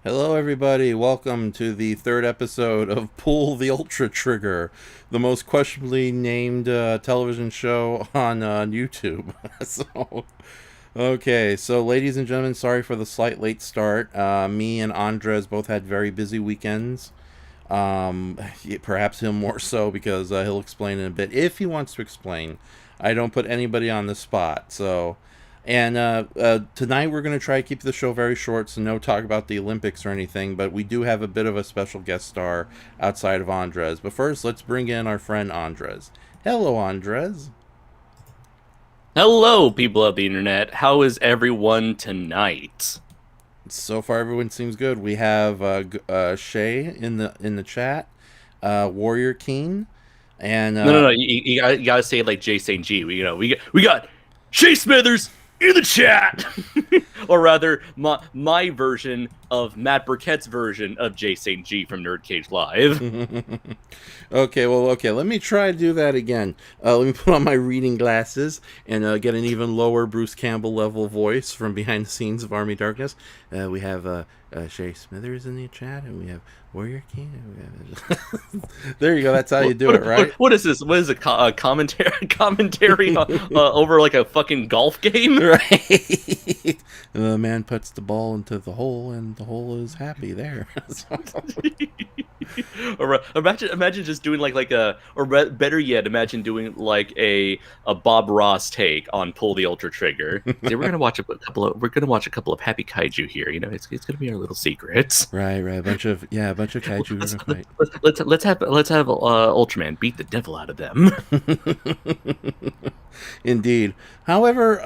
Hello, everybody. Welcome to the third episode of Pull the Ultra Trigger, the most questionably named television show on YouTube. So, ladies and gentlemen, sorry for the slight late start. Me and Andres both had very busy weekends. Perhaps him more so because he'll explain in a bit if he wants to explain. I don't put anybody on the spot, so. And tonight we're going to try to keep the show very short, so no talk about the Olympics or anything, but we do have a bit of a special guest star outside of Andres. But first, let's bring in our friend Andres. Hello, Andres. Hello, people of the internet. How is everyone tonight? So far, everyone seems good. We have Shay in the chat, Warrior King, and No. You gotta say it like Jay St. G. We got Shay Smithers in the chat, or rather, my version of Matt Burkett's version of Jay St. G from Nerd Cage Live. Okay. Let me try to do that again. Let me put on my reading glasses and get an even lower Bruce Campbell level voice from behind the scenes of Army Darkness. We have Shay Smithers in the chat, and we have Warrior King. There you go. That's how you do it, right? What is this? What is it? Commentary over like a fucking golf game? Right. The man puts the ball into the hole, and the hole is happy there. Or imagine just doing better yet, imagine doing like a Bob Ross take on Pull the Ultra Trigger. We're gonna watch a couple of happy kaiju here. You know, it's gonna be our little secrets. Right. A bunch of kaiju. Let's have Ultraman beat the devil out of them. Indeed. However,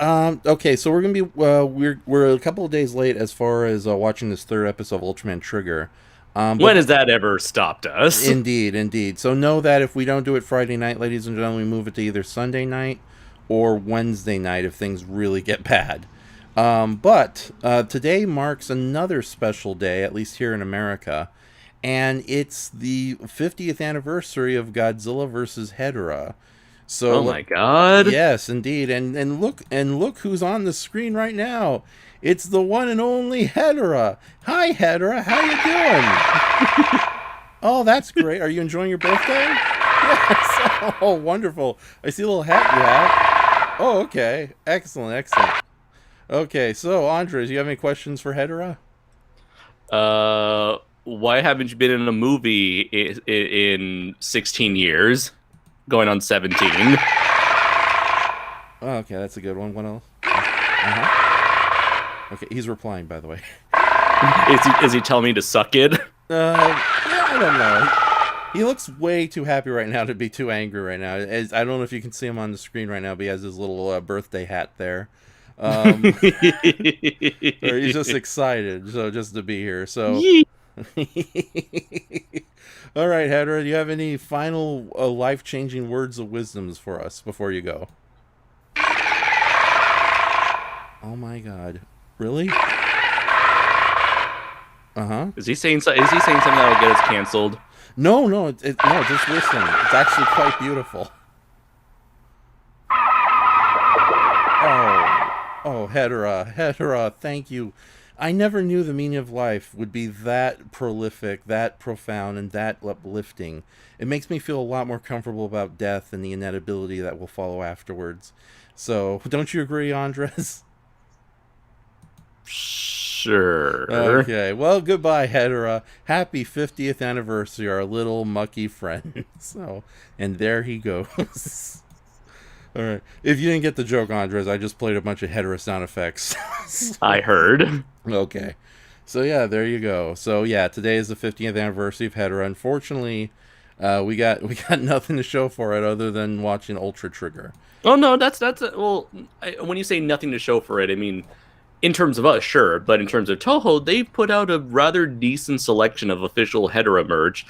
okay, so we're gonna be we're a couple of days late as far as watching this third episode of Ultraman Trigger. When has that ever stopped us? Indeed. So know that if we don't do it Friday night, ladies and gentlemen, we move it to either Sunday night or Wednesday night if things really get bad. But today marks another special day, at least here in America, and it's the 50th anniversary of Godzilla vs. Hedorah. So, oh my god! Yes, indeed, and look who's on the screen right now. It's the one and only Hedorah. Hi, Hedorah. How you doing? Oh, that's great. Are you enjoying your birthday? Yes. Oh, wonderful. I see a little hat you have. Oh, okay. Excellent. Okay, so Andres, do you have any questions for Hedorah? Why haven't you been in a movie in 16 years? Going on 17. Oh, okay, that's a good one. What else? Okay, he's replying, by the way. Is he telling me to suck it? Yeah, I don't know. He looks way too happy right now to be too angry right now. I don't know if you can see him on the screen right now, but he has his little birthday hat there. Or he's just excited, so just to be here. So, all right, Hedorah, do you have any final life-changing words of wisdoms for us before you go? Oh my God. Really? Is he saying something that will get us canceled? No, just listen. It's actually quite beautiful. Oh, Hedorah, thank you. I never knew the meaning of life would be that prolific, that profound, and that uplifting. It makes me feel a lot more comfortable about death and the inevitability that will follow afterwards. So, don't you agree, Andres? Sure. Okay, well, goodbye, Hedorah. Happy 50th anniversary, our little mucky friend. So, and there he goes. All right. If you didn't get the joke, Andres, I just played a bunch of Hedorah sound effects. I heard. Okay. So, yeah, there you go. So, yeah, today is the 50th anniversary of Hedorah. Unfortunately, we got nothing to show for it other than watching Ultra Trigger. Oh, no, when you say nothing to show for it, I mean, in terms of us, sure, but in terms of Toho, they put out a rather decent selection of official Hedorah merch,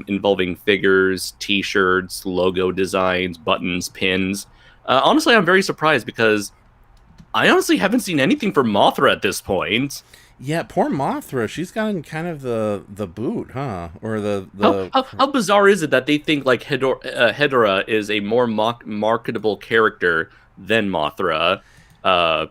involving figures, T-shirts, logo designs, buttons, pins. Honestly, I'm very surprised because I honestly haven't seen anything for Mothra at this point. Yeah, poor Mothra. She's gotten kind of the boot, huh? Or the how bizarre is it that they think like Hedorah is a more marketable character than Mothra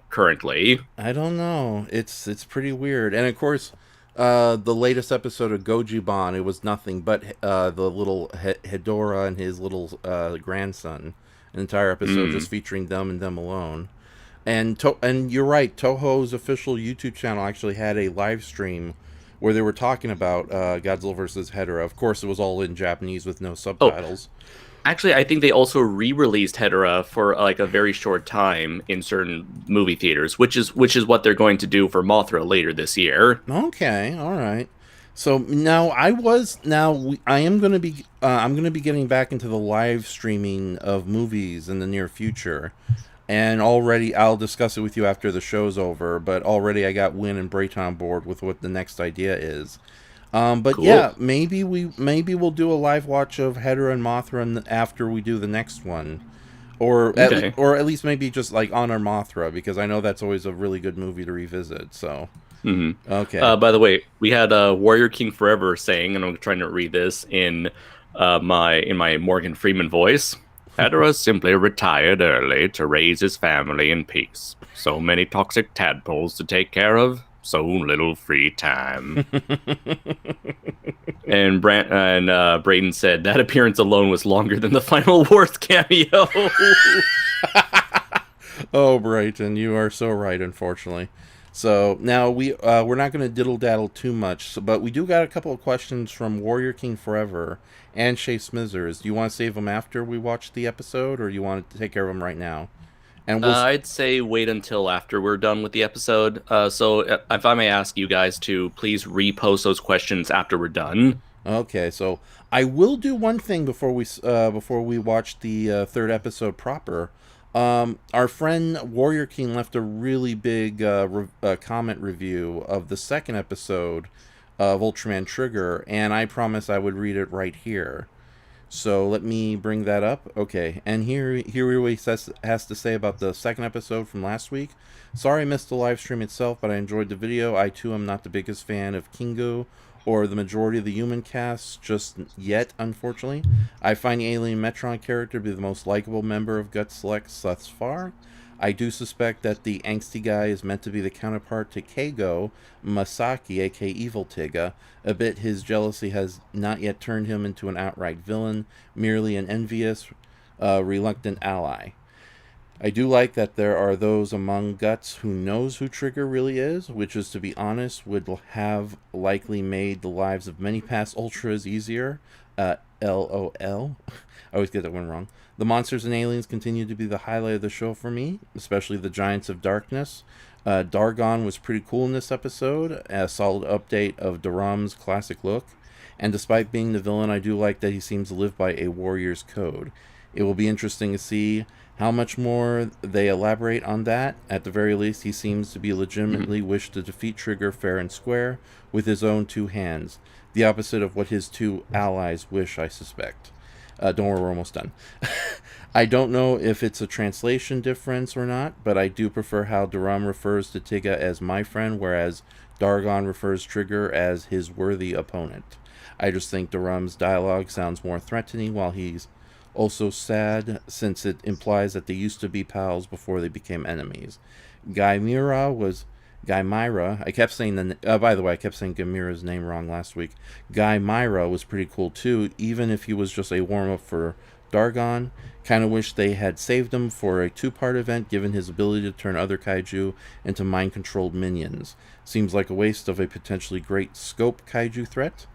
currently? I don't know. It's pretty weird. And of course, The latest episode of Gojiban, it was nothing but the little Hedora and his little grandson. An entire episode just featuring them and them alone. And you're right, Toho's official YouTube channel actually had a live stream where they were talking about Godzilla vs. Hedorah. Of course, it was all in Japanese with no subtitles. Actually, I think they also re-released Hedorah for like a very short time in certain movie theaters, which is what they're going to do for Mothra later this year. Okay, all right. So now I am going to be I'm going to be getting back into the live streaming of movies in the near future. And already, I'll discuss it with you after the show's over, but already I got Win and Brayton on board with what the next idea is. But Cool. yeah, maybe we'll do a live watch of Hedorah and Mothra after we do the next one. Or at least maybe just like Honor Mothra, because I know that's always a really good movie to revisit, so... Okay. By the way, we had Warrior King Forever saying, and I'm trying to read this in my Morgan Freeman voice. Hedorah simply retired early to raise his family in peace. So many toxic tadpoles to take care of, so little free time. And Braden said that appearance alone was longer than the Final Wars cameo. Oh, Brayton, you are so right, unfortunately. So now we're not going to diddle daddle too much, but we do got a couple of questions from Warrior King Forever and Shay Smithers. Do you want to save them after we watch the episode, or do you want to take care of them right now? And I'd say wait until after we're done with the episode. So if I may ask you guys to please repost those questions after we're done. Okay, so I will do one thing before we watch the third episode proper. Our friend Warrior King left a really big comment review of the second episode of Ultraman Trigger, and I promised I would read it right here. So let me bring that up. Okay, and here he has to say about the second episode from last week. Sorry I missed the live stream itself, but I enjoyed the video. I too am not the biggest fan of Kingo or the majority of the human cast just yet, unfortunately. I find the alien Metron character to be the most likable member of Gut Selects thus far. I do suspect that the angsty guy is meant to be the counterpart to Keigo Masaki, aka Evil Tiga. A bit his jealousy has not yet turned him into an outright villain, merely an envious, reluctant ally. I do like that there are those among Guts who knows who Trigger really is, which is, to be honest, would have likely made the lives of many past Ultras easier. LOL. I always get that one wrong. The monsters and aliens continue to be the highlight of the show for me, especially the Giants of Darkness. Dargon was pretty cool in this episode, a solid update of Daram's classic look. And despite being the villain, I do like that he seems to live by a warrior's code. It will be interesting to see how much more they elaborate on that. At the very least, he seems to be legitimately wish to defeat Trigger fair and square with his own two hands. The opposite of what his two allies wish, I suspect. Don't worry, we're almost done. I don't know if it's a translation difference or not, but I do prefer how Daram refers to Tiga as my friend, whereas Dargon refers Trigger as his worthy opponent. I just think Daram's dialogue sounds more threatening, while he's also sad, since it implies that they used to be pals before they became enemies. Gaimira, I kept saying by the way, I kept saying Gamira's name wrong last week. Gaimira was pretty cool too, even if he was just a warm-up for Dargon. Kind of wish they had saved him for a two-part event, given his ability to turn other kaiju into mind-controlled minions. Seems like a waste of a potentially great scope kaiju threat.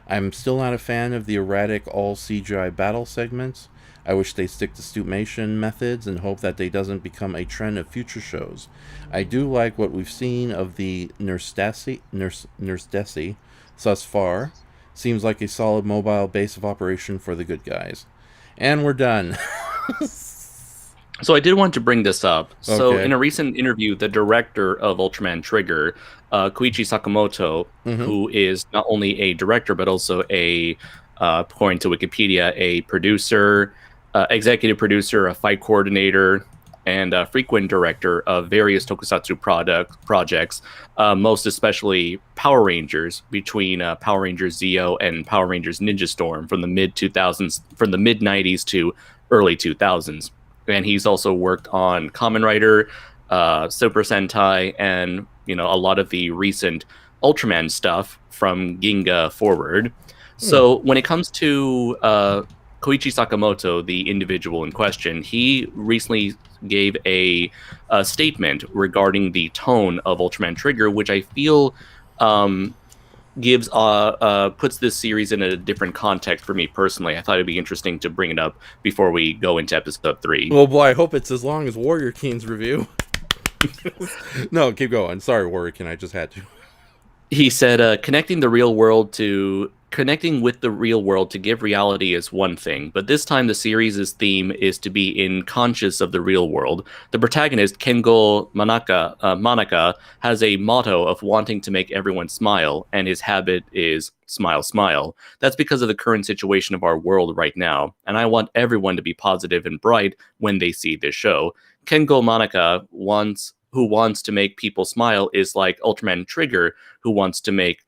I'm still not a fan of the erratic all-CGI battle segments. I wish they stick to stupmation methods and hope that they doesn't become a trend of future shows. I do like what we've seen of the Nurse Desi thus far. Seems like a solid mobile base of operation for the good guys. And we're done. So I did want to bring this up. Okay. So in a recent interview, the director of Ultraman Trigger, Koichi Sakamoto, who is not only a director but also according to Wikipedia, a producer, executive producer, a fight coordinator, and a frequent director of various tokusatsu projects, most especially Power Rangers, between Power Rangers Zeo and Power Rangers Ninja Storm from the mid-2000s, from the mid-90s to early 2000s. And he's also worked on Kamen Rider, Super Sentai, and a lot of the recent Ultraman stuff from Ginga forward. So when it comes to Koichi Sakamoto, the individual in question, he recently gave a statement regarding the tone of Ultraman Trigger, which I feel gives puts this series in a different context for me personally. I thought it'd be interesting to bring it up before we go into episode 3. Oh boy, I hope it's as long as Warrior King's review. No, keep going. Sorry, Warrior King, I just had to. He said, connecting with the real world to give reality is one thing, but this time the series' theme is to be in conscious of the real world. The protagonist, Kengo Manaka, has a motto of wanting to make everyone smile, and his habit is smile, smile. That's because of the current situation of our world right now, and I want everyone to be positive and bright when they see this show. Kengo Manaka who wants to make people smile is like Ultraman Trigger, who wants to make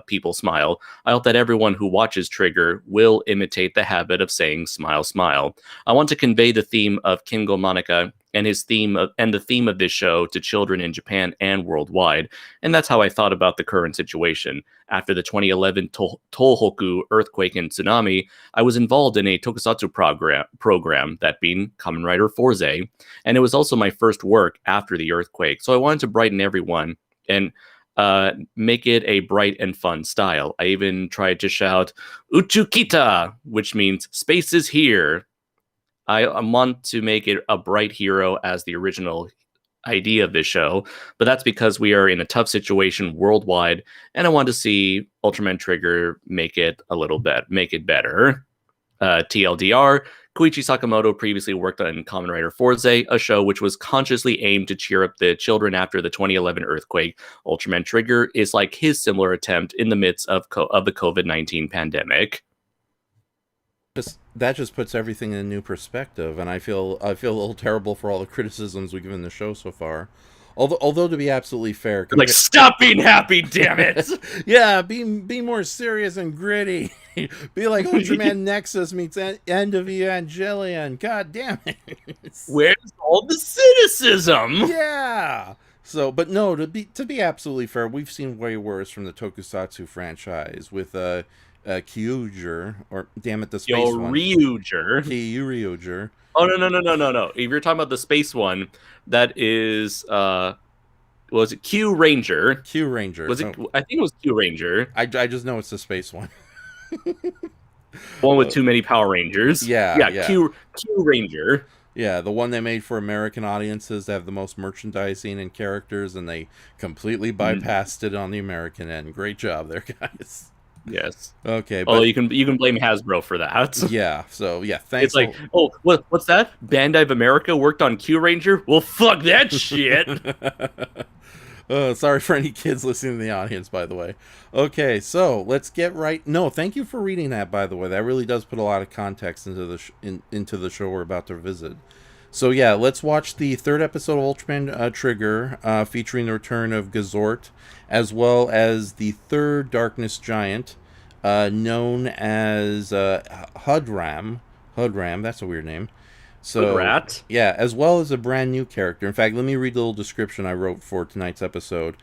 people smile. I hope that everyone who watches Trigger will imitate the habit of saying smile, smile. I want to convey the theme of Kengo Manaka and the theme of this show to children in Japan and worldwide. And that's how I thought about the current situation. After the 2011 Tohoku earthquake and tsunami, I was involved in a tokusatsu program, that being Kamen Rider Fourze, and it was also my first work after the earthquake. So I wanted to brighten everyone and make it a bright and fun style. I even tried to shout "Uchukita," which means space is here. I want to make it a bright hero as the original idea of this show, but that's because we are in a tough situation worldwide, and I want to see Ultraman Trigger make it better. TLDR, Koichi Sakamoto previously worked on Kamen Rider Fourze, a show which was consciously aimed to cheer up the children after the 2011 earthquake. Ultraman Trigger is like his similar attempt in the midst of the COVID-19 pandemic. That just puts everything in a new perspective, and I feel a little terrible for all the criticisms we've given the show so far. Although to be absolutely fair, like, stop being happy, damn it! Yeah, be more serious and gritty. Be like Ultraman Nexus meets End of Evangelion. God damn it! Where's all the cynicism? Yeah. So, but no, to be absolutely fair, we've seen way worse from the Tokusatsu franchise with KAIJUNOIR'S, or damn it, the space one. KAIJUNOIR'S. Oh no! If you're talking about the space one, that is was it Q Ranger? Q Ranger. Was it? I think it was Q Ranger. I just know it's the space one. One with too many Power Rangers. Yeah. Q Ranger. Yeah, the one they made for American audiences to have the most merchandising and characters, and they completely bypassed it on the American end. Great job there, guys. Yes. Okay. But you can blame Hasbro for that. Yeah. So yeah, thanks. It's like, what's that? Bandai of America worked on Q Ranger? Well, fuck that shit. Sorry for any kids listening in the audience, by the way. Okay, so let's get right. No, thank you for reading that, by the way. That really does put a lot of context into the show we're about to visit. So yeah, let's watch the third episode of Ultraman Trigger, featuring the return of Gazort, as well as the third Darkness Giant, known as Hudram. Hudram, that's a weird name. So, rat. Yeah, as well as a brand new character. In fact, let me read the little description I wrote for tonight's episode.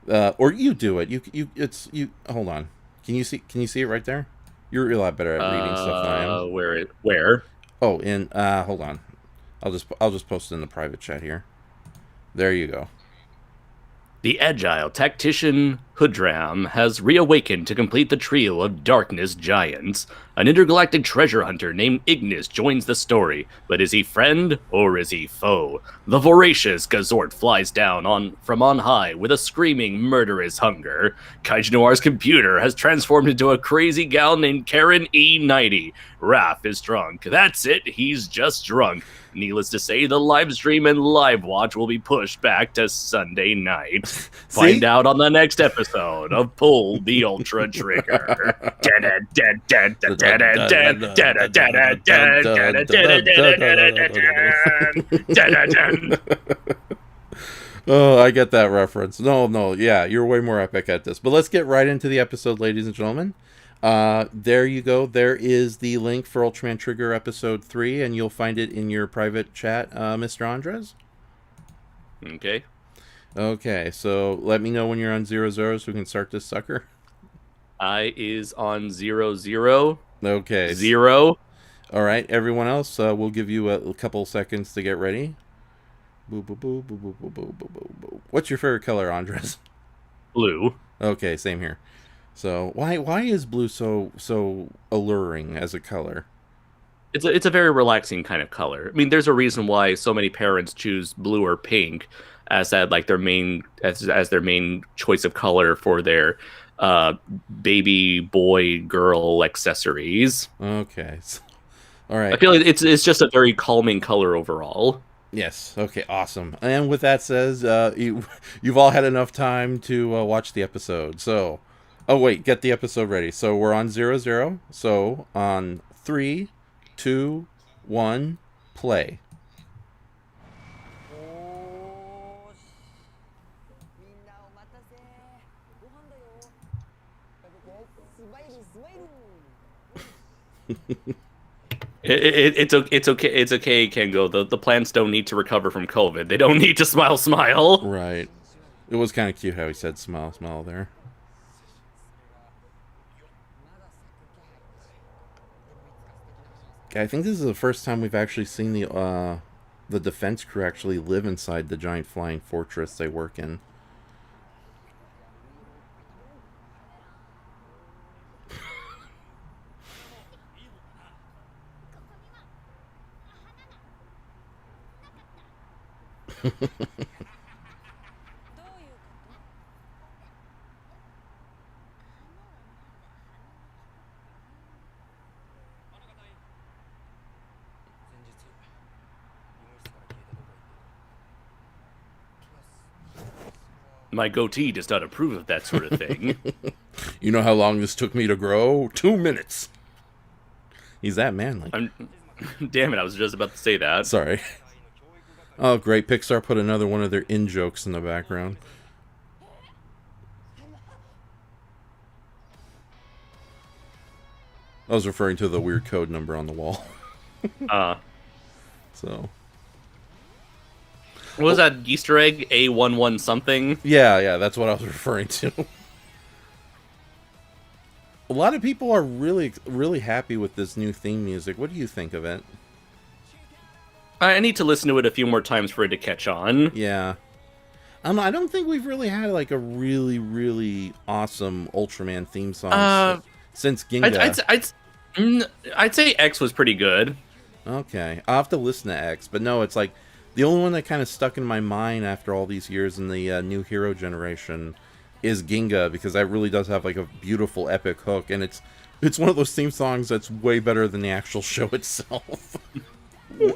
Or you do it. You. Hold on. Can you see it right there? You're a lot better at reading stuff than I am. Where? Oh, hold on. I'll just post it in the private chat here. There you go. The Agile Tactician Hudram has reawakened to complete the trio of Darkness Giants. An intergalactic treasure hunter named Ignis joins the story, but is he friend or is he foe? The voracious Gazort flies down from on high with a screaming murderous hunger. KAIJUNOIR'S computer has transformed into a crazy gal named Karen E90. Raph is drunk. That's it, he's just drunk. Needless to say, the live stream and live watch will be pushed back to Sunday night. Find out on the next episode of Pull the Ultra Trigger. Oh, I get that reference. No, yeah, you're way more epic at this. But let's get right into the episode, ladies and gentlemen. There you go. There is the link for Ultraman Trigger episode 3, and you'll find it in your private chat, Mr. Andres. Okay. Okay, so let me know when you're on 00 so we can start this sucker. I is on 00, Okay. 0. All right, everyone else, we'll give you a couple seconds to get ready. Boo, boo, boo, boo, boo, boo, boo, boo, boo, boo. What's your favorite color, Andres? Blue. Okay, same here. So why is blue so alluring as a color? It's a very relaxing kind of color. I mean, there's a reason why so many parents choose blue or pink as that like their main as their main choice of color for their uh baby boy girl accessories. Okay. All I right. feel like it's just a very calming color overall. Yes. Okay. Awesome. And with that says, you've all had enough time to watch the episode. So, oh wait, get the episode ready. So we're on 00. So on 3, 2, 1, play. おーしみんなお待たせご飯だよスマイルスマイル It's okay. It's okay, Kengo. The plants don't need to recover from COVID. They don't need to smile, smile. Right. It was kind of cute how he said "smile, smile" there. I think this is the first time we've actually seen the defense crew actually live inside the giant flying fortress they work in. My goatee does not approve of that sort of thing. You know how long this took me to grow? 2 minutes. He's that manly. Damn it! I was just about to say that. Sorry. Oh, great. Pixar put another one of their in-jokes in the background. I was referring to the weird code number on the wall. So. What was that Easter egg? A11 something? Yeah, that's what I was referring to. A lot of people are really happy with this new theme music. What do you think of it? I need to listen to it a few more times for it to catch on. Yeah. I don't think we've really had like a really awesome Ultraman theme song since Ginga. I'd say X was pretty good. Okay, I'll have to listen to X, but no, it's like the only one that kind of stuck in my mind after all these years in the new hero generation is Ginga, because that really does have like a beautiful epic hook, and it's one of those theme songs that's way better than the actual show itself.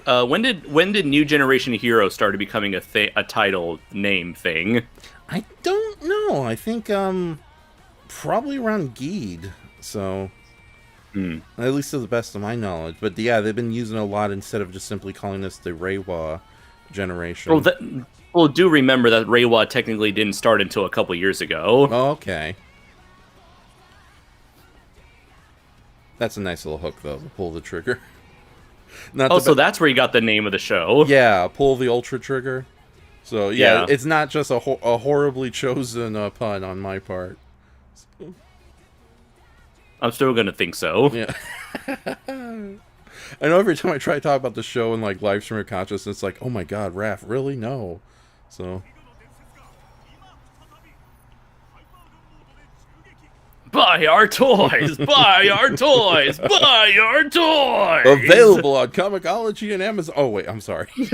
When did New Generation Hero start becoming a title name thing? I don't know. I think probably around Geed. So at least to the best of my knowledge. But yeah, they've been using it a lot instead of just simply calling this the Reiwa generation. Well, do remember that Reiwa technically didn't start until a couple years ago. Oh, okay. That's a nice little hook, though, to pull the trigger. So that's where you got the name of the show. Yeah, pull the ultra trigger. So, yeah. It's not just a horribly chosen pun on my part. So. I'm still going to think so. Yeah. I know every time I try to talk about the show in like live stream of consciousness, it's like, oh my god, Raph, really? No. So... Buy our toys! Buy our toys! Buy our toys! Available on Comixology and Amazon. Oh, wait, I'm sorry. Is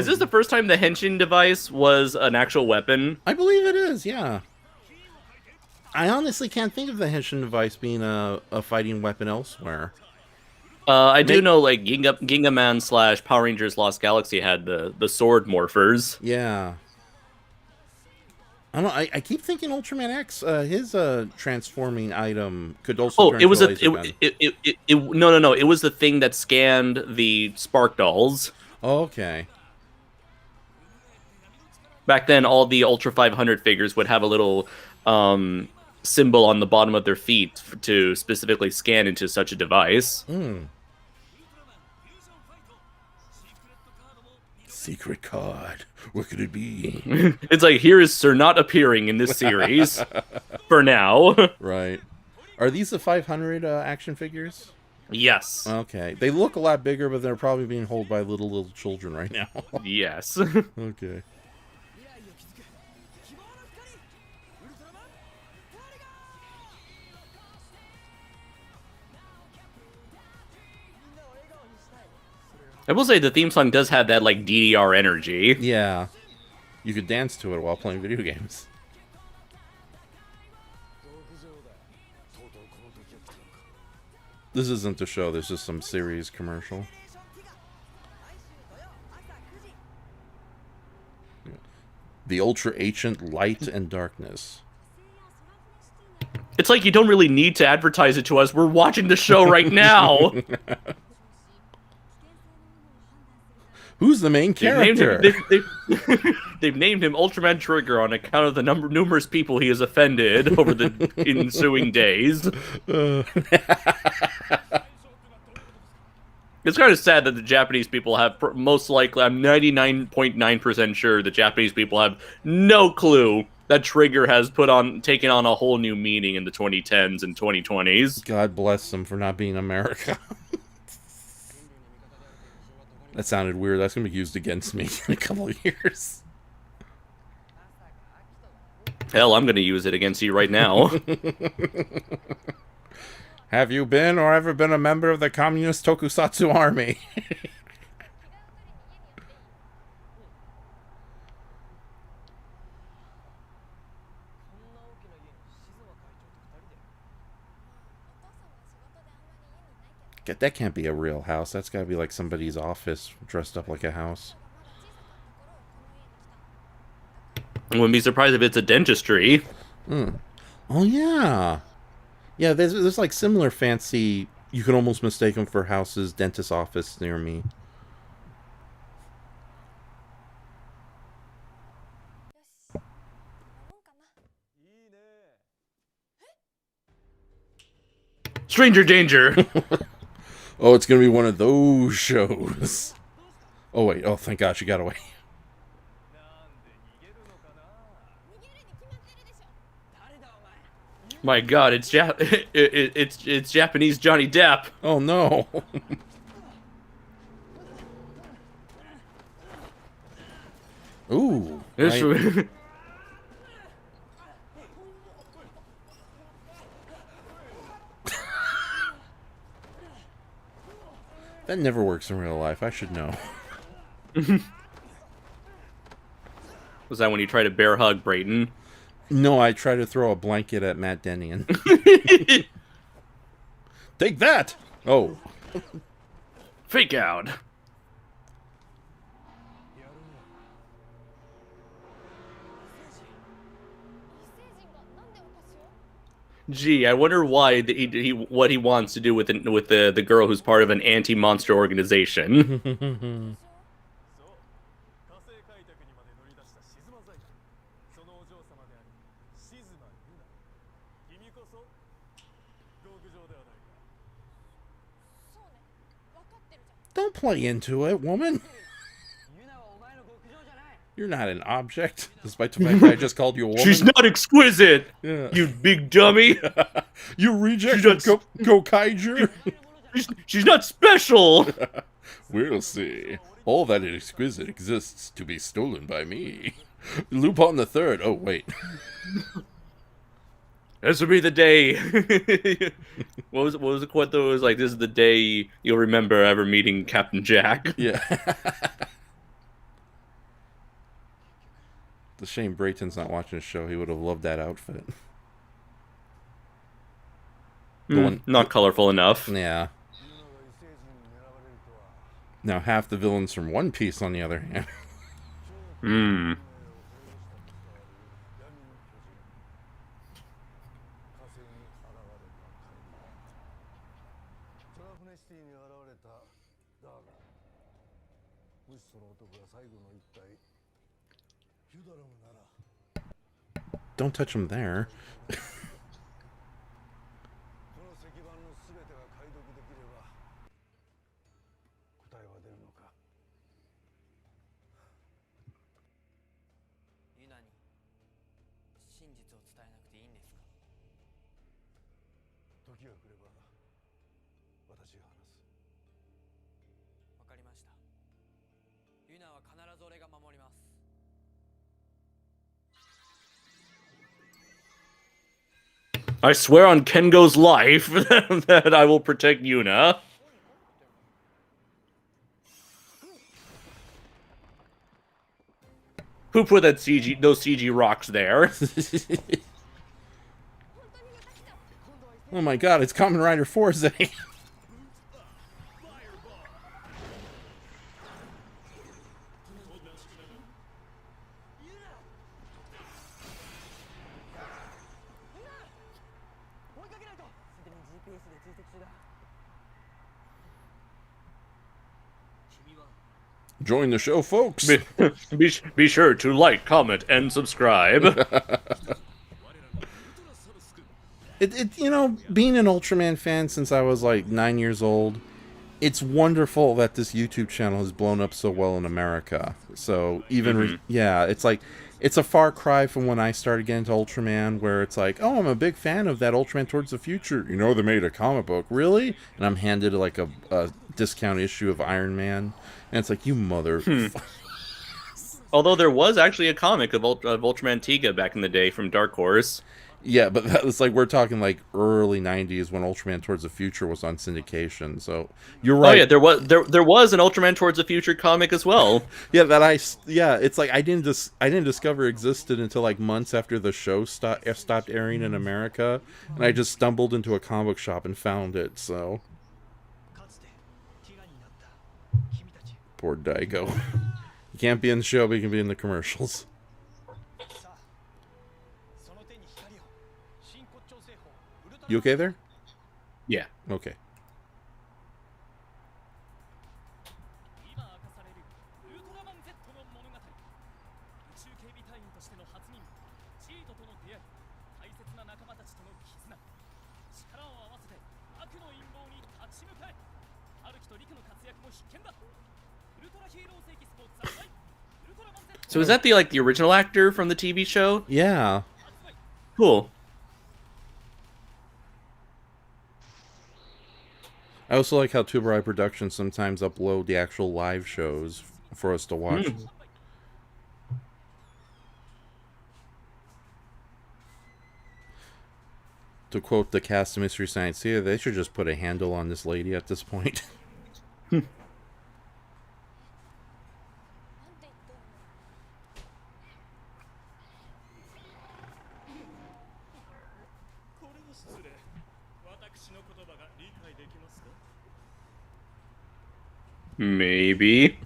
this the first time the henshin device was an actual weapon? I believe it is, yeah. I honestly can't think of the henshin device being a fighting weapon elsewhere. I do know, like, Ginga Man / Power Rangers Lost Galaxy had the sword morphers. Yeah. I don't know, I keep thinking Ultraman X, his transforming item could also turn into a laser gun. No. It was the thing that scanned the Spark Dolls. Oh, okay. Back then, all the Ultra 500 figures would have a little symbol on the bottom of their feet to specifically scan into such a device. secret card. What could it be? It's like, here is Sir not appearing in this series for now. Right. Are these the 500 action figures? Yes. Okay. They look a lot bigger, but they're probably being held by little children right now. Yes. Okay. I will say the theme song does have that, like, DDR energy. Yeah. You could dance to it while playing video games. This isn't the show, this is some series commercial. The ultra ancient light and darkness. It's like you don't really need to advertise it to us. We're watching the show right now. Who's the main character? They've named him Ultraman Trigger on account of the numerous people he has offended over the ensuing days. It's kind of sad that the Japanese people have, most likely, I'm 99.9% sure the Japanese people have no clue that Trigger has taken on a whole new meaning in the 2010s and 2020s. God bless them for not being America. That sounded weird. That's going to be used against me in a couple of years. Hell, I'm going to use it against you right now. Have you been or ever been a member of the Communist Tokusatsu Army? That can't be a real house. That's got to be like somebody's office dressed up like a house. I wouldn't be surprised if it's a dentistry. Oh, yeah. Yeah, there's like similar fancy... You could almost mistake them for houses, dentist office near me. Stranger danger! Oh, it's going to be one of those shows. Oh, wait. Oh, thank God she got away. My God, it's Japanese Johnny Depp. Oh, no. Ooh. Right. That never works in real life. I should know. Was that when you tried to bear hug Brayton? No, I tried to throw a blanket at Matt Denian. Take that! Oh. Fake out. Gee, I wonder why what he wants to do with the girl who's part of an anti-monster organization. Don't play into it, woman. You're not an object, despite the fact that I just called you a woman. She's not exquisite, yeah. You big dummy. You reject go Kaiju. She's not special. We'll see. All that is exquisite exists to be stolen by me. Lupin the Third. Oh, wait. This will be the day. What was the quote though? It was like, this is the day you'll remember ever meeting Captain Jack. Yeah. It's a shame Brayton's not watching the show. He would have loved that outfit. Not colorful enough. Yeah. Now, half the villains from One Piece, on the other hand. Don't touch him there. 時が来れば私が話す。わかりました。ユナは必ず俺が守ります。 I swear on Kengo's life that I will protect Yuna. Who put those CG rocks there? Oh my god, it's Kamen Rider Forze. Join the show, folks. Be sure to like, comment, and subscribe. You know, being an Ultraman fan since I was like 9 years old, it's wonderful that this YouTube channel has blown up so well in America. So even yeah, it's like it's a far cry from when I started getting into Ultraman, where it's like, oh, I'm a big fan of that Ultraman Towards the Future. You know, they made a comic book, really? And I'm handed like a discount issue of Iron Man, and it's like, you mother. Although there was actually a comic of Ultraman Tiga back in the day from Dark Horse. Yeah, but that was like, we're talking like early 90s when Ultraman Towards the Future was on syndication. So you're right. Oh yeah, there was an Ultraman Towards the Future comic as well. Yeah, it's like I didn't discover existed until like months after the show stopped airing in America, and I just stumbled into a comic book shop and found it. So poor Daigo. You can't be in the show, but you can be in the commercials. You okay there? Yeah. Okay. So is that the original actor from the TV show? Yeah. Cool. I also like how Tuberai Productions sometimes upload the actual live shows for us to watch. To quote the cast of Mystery Science Theater, they should just put a handle on this lady at this point. Maybe.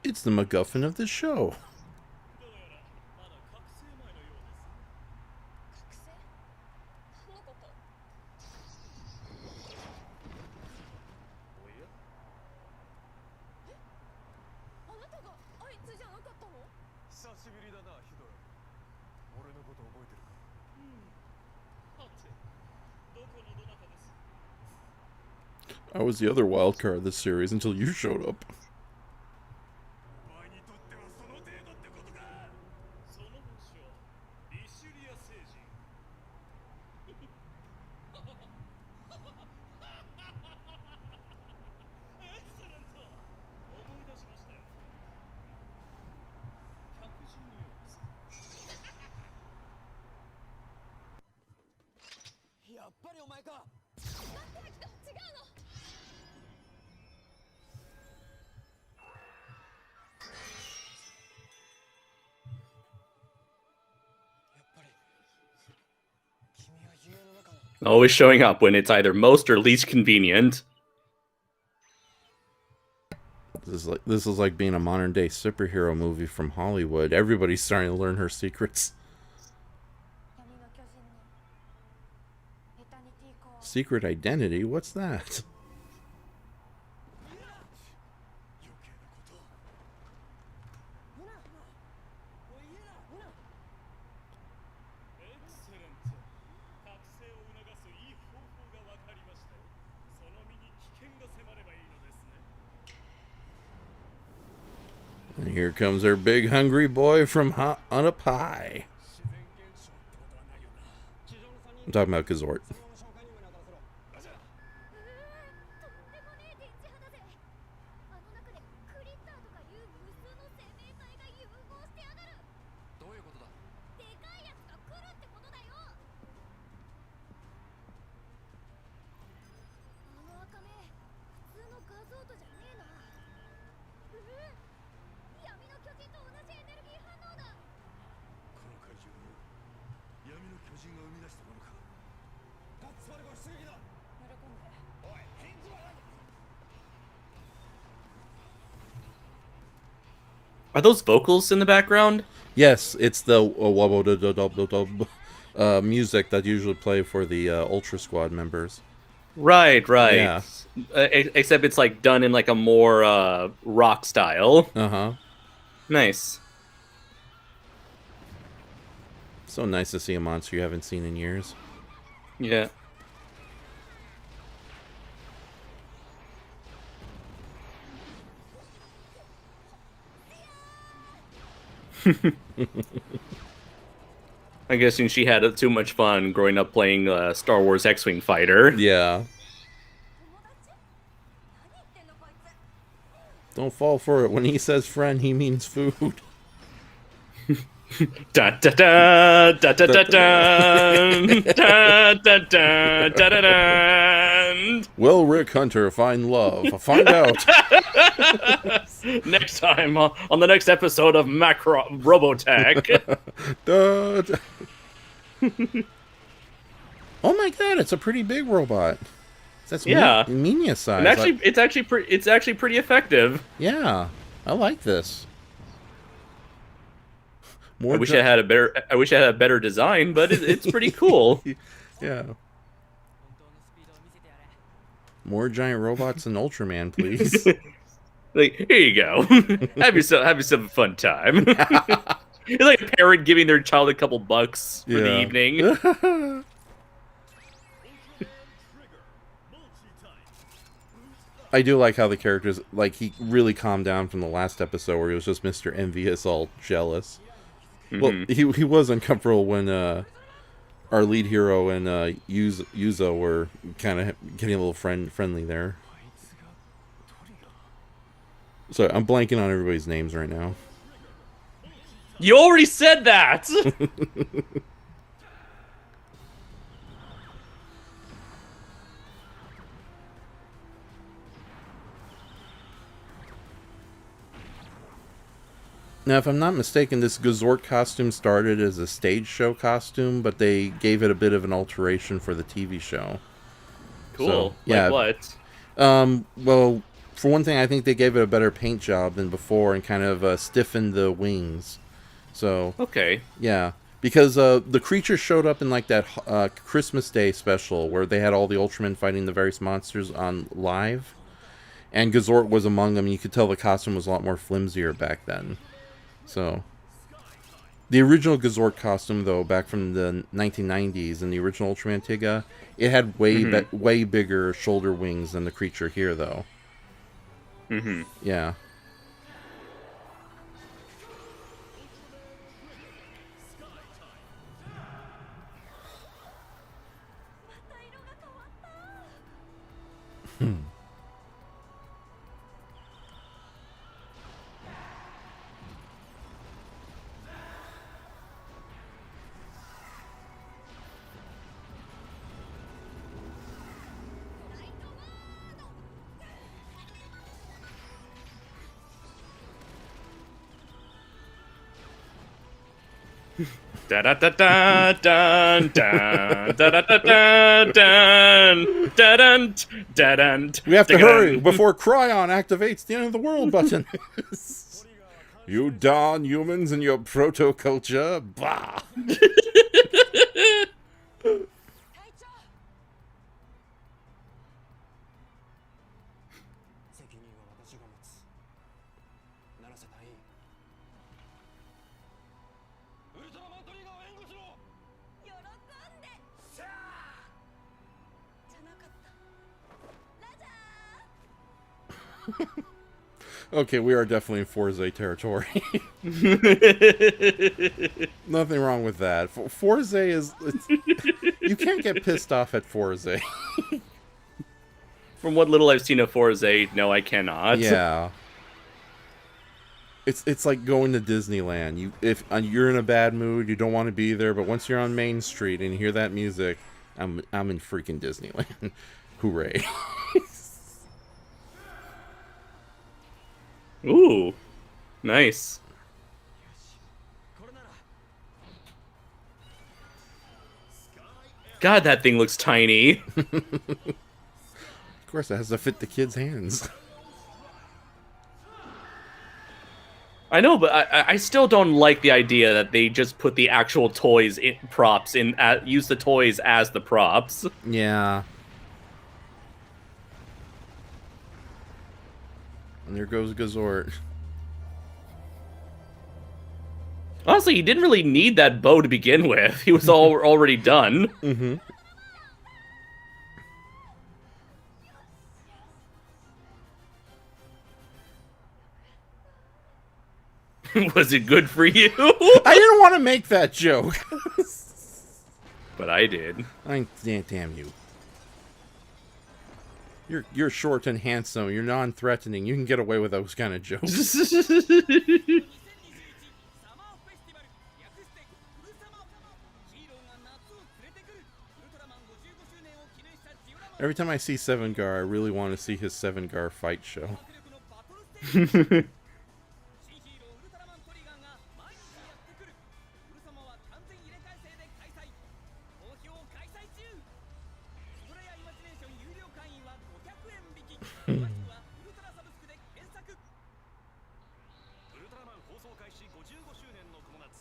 It's the MacGuffin of the show. I was the other wild card of this series until you showed up. Always showing up when it's either most or least convenient. This is like being a modern day superhero movie from Hollywood. Everybody's starting to learn her secrets. Secret identity? What's that? And here comes our big hungry boy from on up high. I'm talking about Gazort. 人が生み出したものか。それは不思議だ。喜んで。おい、返事は何？ Are those vocals in the background? Yes, it's the music that usually play for the Ultra Squad members. Right, right. Yeah. Except it's like done in like a more rock style. Uh-huh. Nice. So nice to see a monster you haven't seen in years. Yeah. I'm guessing she had too much fun growing up playing Star Wars X-Wing Fighter. Yeah. Don't fall for it. When he says friend, he means food. Da da da da da da da da da da da da. Will Rick Hunter find love? Find out. Next time on the next episode of Macro Robotech. Oh my god, it's a pretty big robot. That's yeah, Minia size. And actually, it's actually pretty effective. Yeah, I like this. I wish I had a better design, but it's pretty cool. Yeah. More giant robots than Ultraman, please. Like, here you go. have yourself a fun time. It's like a parent giving their child a couple bucks for the evening. I do like how the characters, like, he really calmed down from the last episode where he was just Mr. Envious, all jealous. Well, he was uncomfortable when our lead hero and Yuzo were kind of getting a little friendly there. Sorry, I'm blanking on everybody's names right now. You already said that! Now, if I'm not mistaken, this Gazort costume started as a stage show costume, but they gave it a bit of an alteration for the TV show. Cool. So, yeah. Like what? Well, for one thing, I think they gave it a better paint job than before and kind of stiffened the wings. So, okay. Yeah. Because the creatures showed up in like that Christmas Day special where they had all the Ultramen fighting the various monsters on live. And Gazort was among them. You could tell the costume was a lot more flimsier back then. So, the original Gazort costume, though, back from the 1990s and the original Ultraman Tiga, it had way bigger shoulder wings than the creature here, though. Yeah. Da da da da dun dun da da da da dun da dun da dun. We have to hurry before Cryon activates the end of the world button. You darn humans and your proto-culture. Bah! Okay, we are definitely in Forza territory. Nothing wrong with that. Forza is... you can't get pissed off at Forza. From what little I've seen of Forza, no, I cannot. Yeah. It's like going to Disneyland. If you're in a bad mood, you don't want to be there, but once you're on Main Street and you hear that music, I'm in freaking Disneyland. Hooray. Ooh. Nice. God, that thing looks tiny. Of course, it has to fit the kids' hands. I know, but I still don't like the idea that they just put the actual toys props in, use the toys as the props. Yeah. And there goes Gazort. Honestly, he didn't really need that bow to begin with. He was already done. Mm-hmm. Was it good for you? I didn't want to make that joke. But I did. Damn you. You're short and handsome. You're non-threatening. You can get away with those kind of jokes. Every time I see Seven Gar, I really want to see his Seven Gar fight show.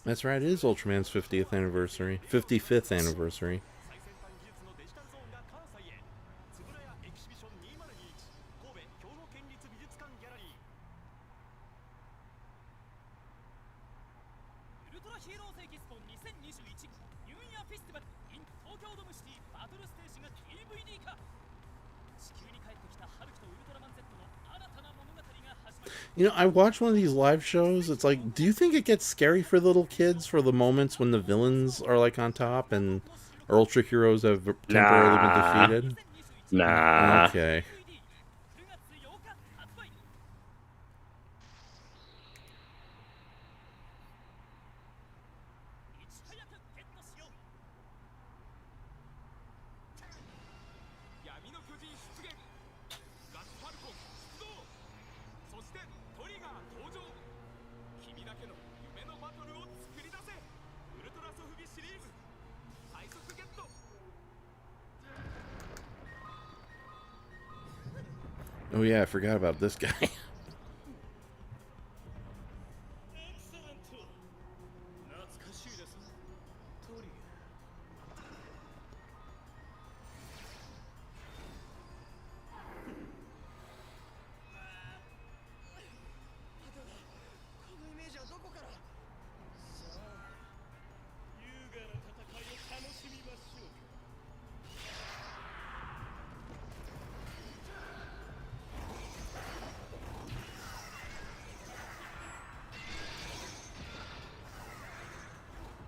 That's right, it is Ultraman's 50th anniversary. 55th anniversary. You know, I watch one of these live shows. It's like, do you think it gets scary for little kids for the moments when the villains are like on top and our ultra heroes have temporarily been defeated? Nah. Okay. Oh yeah, I forgot about this guy.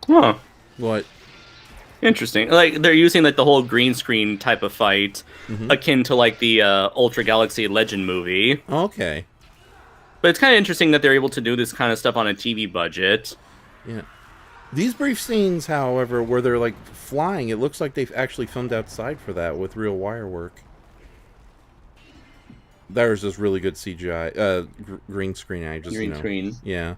Huh. What? Interesting. Like, they're using, like, the whole green screen type of fight, akin to, like, the Ultra Galaxy Legend movie. Okay. But it's kind of interesting that they're able to do this kind of stuff on a TV budget. Yeah. These brief scenes, however, where they're, like, flying, it looks like they've actually filmed outside for that with real wire work. There's just really good CGI, green screen. Green screen. Yeah.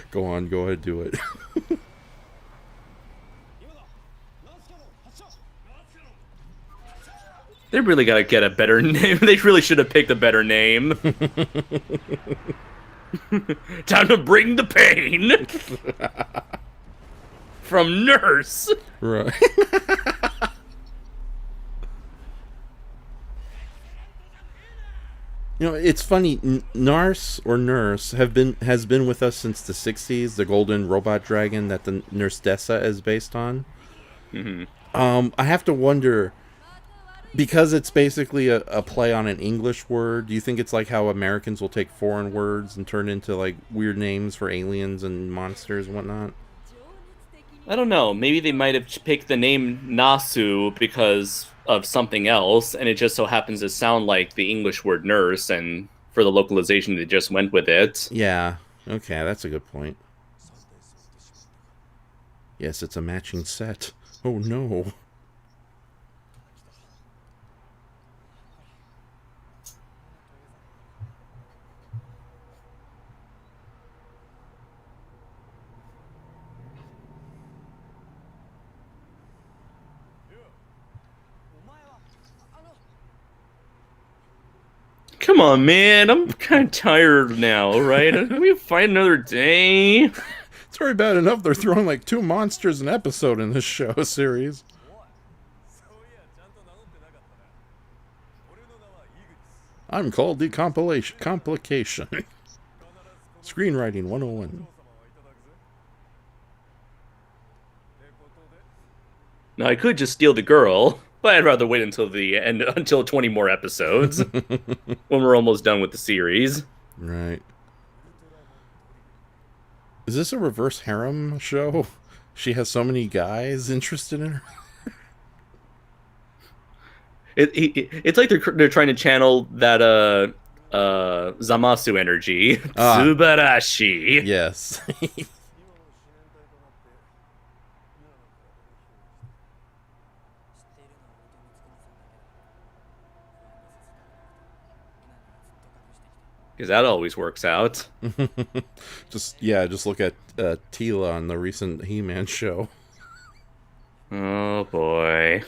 Go on, go ahead, do it. They really gotta get a better name. They really should have picked a better name. Time to bring the pain. From Nurse. Right. You know, it's funny. Nurse has been with us since the '60s. The golden robot dragon that the Nurse Dessa is based on. Mm-hmm. I have to wonder, because it's basically a play on an English word, do you think it's like how Americans will take foreign words and turn into like weird names for aliens and monsters and whatnot? I don't know. Maybe they might have picked the name Nasu because of something else, and it just so happens to sound like the English word nurse, and for the localization, they just went with it. Yeah. Okay, that's a good point. Yes, it's a matching set. Oh no. Come on, man. I'm kind of tired now, right? Can we fight another day? It's already bad enough they're throwing like 2 monsters an episode in this show series. そういやちゃんと名乗ってなかったな。俺の名はイグニス。 I'm called the complication. Screenwriting 101. Now, I could just steal the girl, but I'd rather wait until the end, until 20 more episodes, when we're almost done with the series. Right. Is this a reverse harem show? She has so many guys interested in her. It's like they're trying to channel that Zamasu energy. Ah. Subarashi. Yes. 'Cause that always works out. just look at Tila on the recent He-Man show. Oh boy.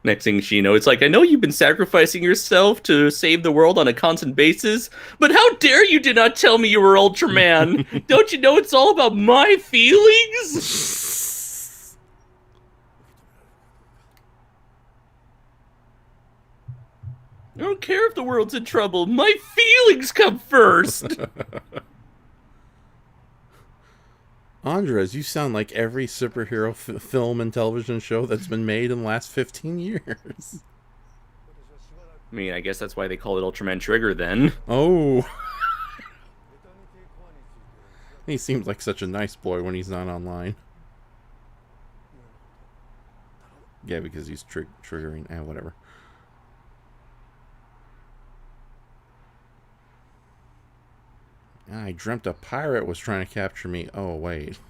Next thing you know, it's like, I know you've been sacrificing yourself to save the world on a constant basis, but how dare you did not tell me you were Ultraman? Don't you know it's all about my feelings? I don't care if the world's in trouble. My feelings come first. Andres, you sound like every superhero film and television show that's been made in the last 15 years. I mean, I guess that's why they call it Ultraman Trigger then. Oh. He seems like such a nice boy when he's not online. Yeah, because he's triggering. Whatever. I dreamt a pirate was trying to capture me. Oh, wait.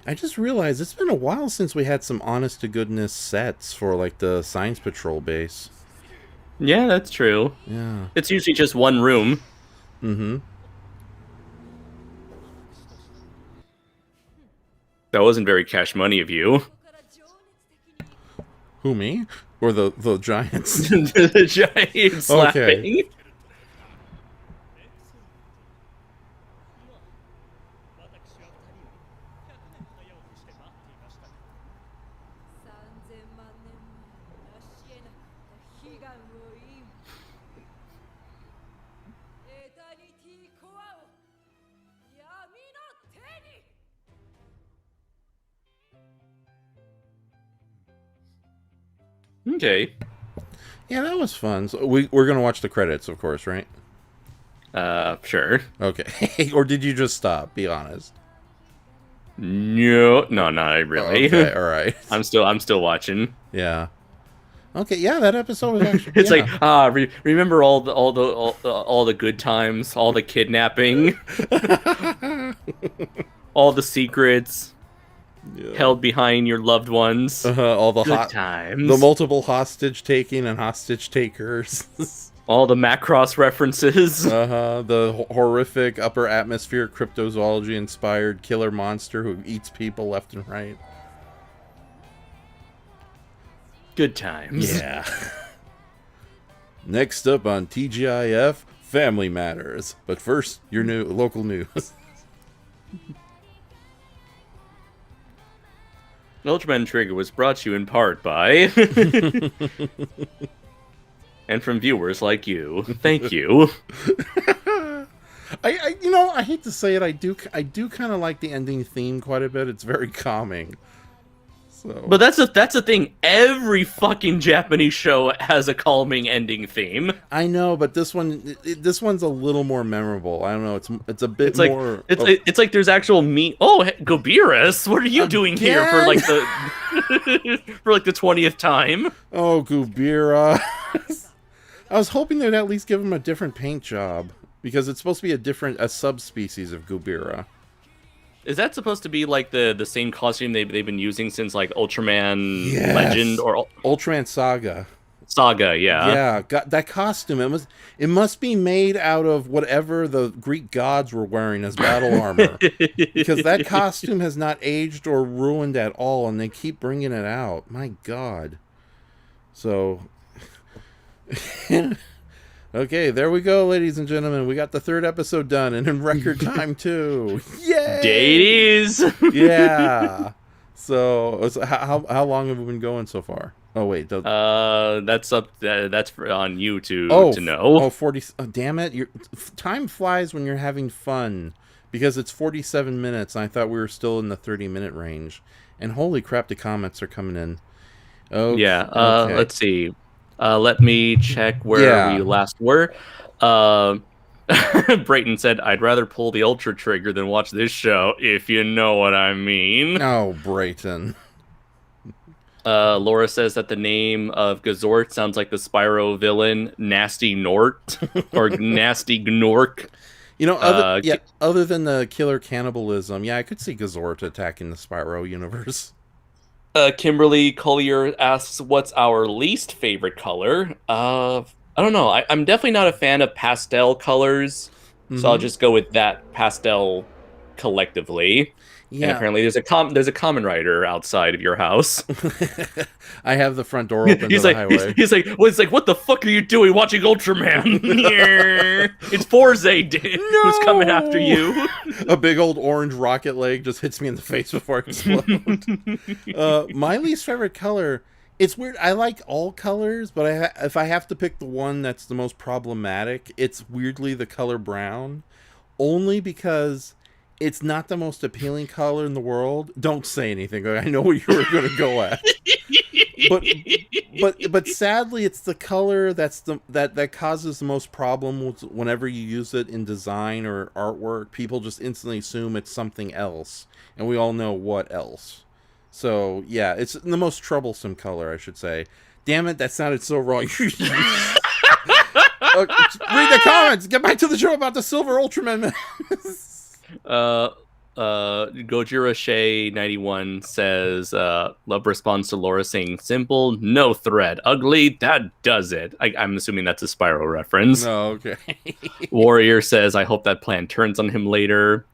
I just realized it's been a while since we had some honest-to-goodness sets for, like, the Science Patrol base. Yeah, that's true. Yeah. It's usually just one room. Mm-hmm. That wasn't very cash money of you. Who, me? Or the giants? The giant slapping. Okay. Okay. Yeah, that was fun. So we're going to watch the credits, of course, right? Sure. Okay. Or did you just stop? Be honest. No, not really. Okay, all right. I'm still watching. Yeah. Okay, yeah, that episode was actually. It's yeah. like remember all the good times, all the kidnapping, all the secrets held behind your loved ones. All the good times, the multiple hostage taking and hostage takers. All the Macross references. The horrific upper atmosphere cryptozoology inspired killer monster who eats people left and right. Good times. Yeah. Next up on TGIF, Family Matters. But first, your new local news. Ultraman Trigger was brought to you in part by And from viewers like you. Thank you. I hate to say it, I do kind of like the ending theme quite a bit. It's very calming. So. But that's the thing. Every fucking Japanese show has a calming ending theme. I know, but this one's a little more memorable. I don't know. It's a bit more. It's like there's actual meat. Oh, Gobirus, what are you doing here for like the for like the 20th time? Oh, Gubira. I was hoping they'd at least give him a different paint job because it's supposed to be a subspecies of Gubira. Is that supposed to be like the same costume they've been using since like Ultraman Yes. Legend or Ultraman Saga? Saga, yeah. Yeah, that costume. It must be made out of whatever the Greek gods were wearing as battle armor, because that costume has not aged or ruined at all, and they keep bringing it out. My God. So, okay, there we go, ladies and gentlemen. We got the 3rd episode done, and in record time too. Yay! Days. Yeah. So how long have we been going so far? Oh wait, that's up. That's on you to know. Oh, 40. Oh, damn it! Time flies when you're having fun, because it's 47 minutes, and I thought we were still in the 30-minute range. And holy crap, the comments are coming in. Oh yeah. Okay. Let's see. Let me check where we last were. Brayton said, "I'd rather pull the Ultra trigger than watch this show, if you know what I mean." Oh, Brayton. Laura says that the name of Gazort sounds like the Spyro villain, Nasty Nort, or Nasty Gnork. You know, other than the killer cannibalism, yeah, I could see Gazort attacking the Spyro universe. Kimberly Collier asks, "What's our least favorite color?" I don't know. I'm definitely not a fan of pastel colors, so I'll just go with that pastel collectively. Yeah. And apparently there's a common writer outside of your house. I have the front door open to the highway. He's like, what the fuck are you doing watching Ultraman? It's Forze who's coming after you. A big old orange rocket leg just hits me in the face before I explode. My least favorite color, it's weird. I like all colors, but if I have to pick the one that's the most problematic, it's weirdly the color brown. Only because it's not the most appealing color in the world. Don't say anything. I know what you were going to go at. But sadly, it's the color that causes the most problems whenever you use it in design or artwork. People just instantly assume it's something else, and we all know what else. So yeah, it's the most troublesome color, I should say. Damn it, that sounded so wrong. Read the comments. Get back to the show about the Silver Ultraman. Gojira Shay 91 says, love response to Laura saying, "Simple, no threat. Ugly, that does it." I'm assuming that's a Spyro reference. Oh, okay. Warrior says, "I hope that plan turns on him later."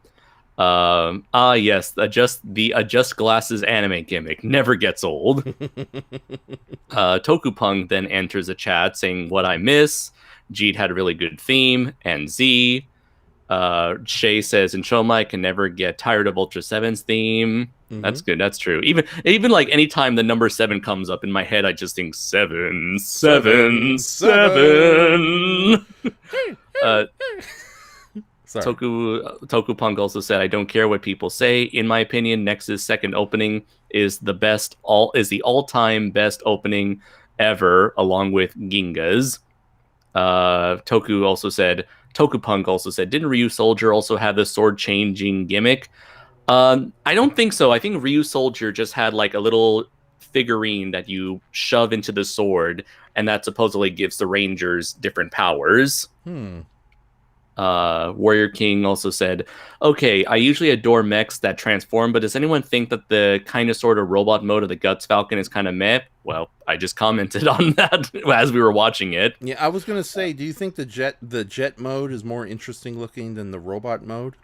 Yes, the adjust glasses anime gimmick never gets old. Tokupung then enters a chat saying, "What I miss. Jeet had a really good theme." And Z. Shay says, and Shomai can never get tired of Ultra 7's theme. That's good. That's true. Even like anytime the number 7 comes up in my head, I just think 7, 7, 7. Tokupunk also said, "I don't care what people say. In my opinion, Nexus' second opening is the all-time best opening ever, along with Ginga's." Tokupunk also said, "Didn't Ryu Soldier also have the sword changing gimmick?" I don't think so. I think Ryu Soldier just had like a little figurine that you shove into the sword, and that supposedly gives the Rangers different powers. Warrior King also said, "Okay, I usually adore mechs that transform, but does anyone think that the kind of sort of robot mode of the Guts Falcon is kind of meh?" Well, I just commented on that as we were watching it. Yeah, I was gonna say, do you think the jet mode is more interesting looking than the robot mode?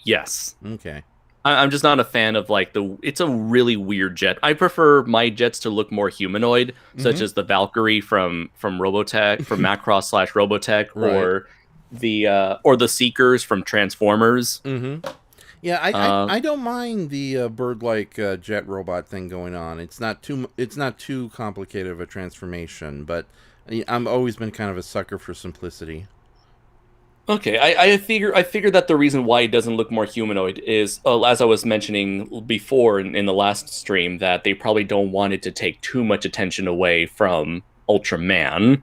Yes. Okay. I'm just not a fan of like it's a really weird jet. I prefer my jets to look more humanoid, such as the Valkyrie from Robotech, from Macross/Robotech, right. or the Seekers from Transformers. Yeah, I don't mind the bird-like jet robot thing going on. It's not too complicated of a transformation, but I've always been kind of a sucker for simplicity. Okay, I figure that the reason why it doesn't look more humanoid is, as I was mentioning before in the last stream, that they probably don't want it to take too much attention away from Ultraman,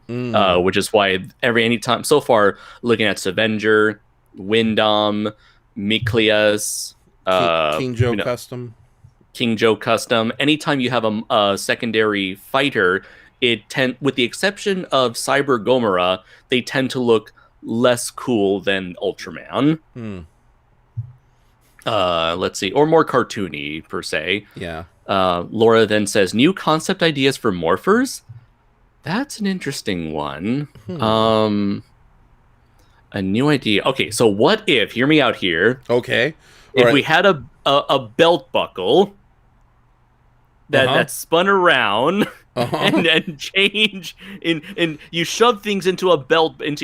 which is why anytime so far, looking at Avenger, Windom, Miklias, King Joe Custom. King Joe Custom. Anytime you have a secondary fighter, with the exception of Cyber Gomorrah, they tend to look less cool than Ultraman. Let's see, or more cartoony per se. Yeah. Laura then says, new concept ideas for morphers. That's an interesting one. A new idea. Okay, so what if? Hear me out here. Okay. If we had a belt buckle that spun around and change and you shove things into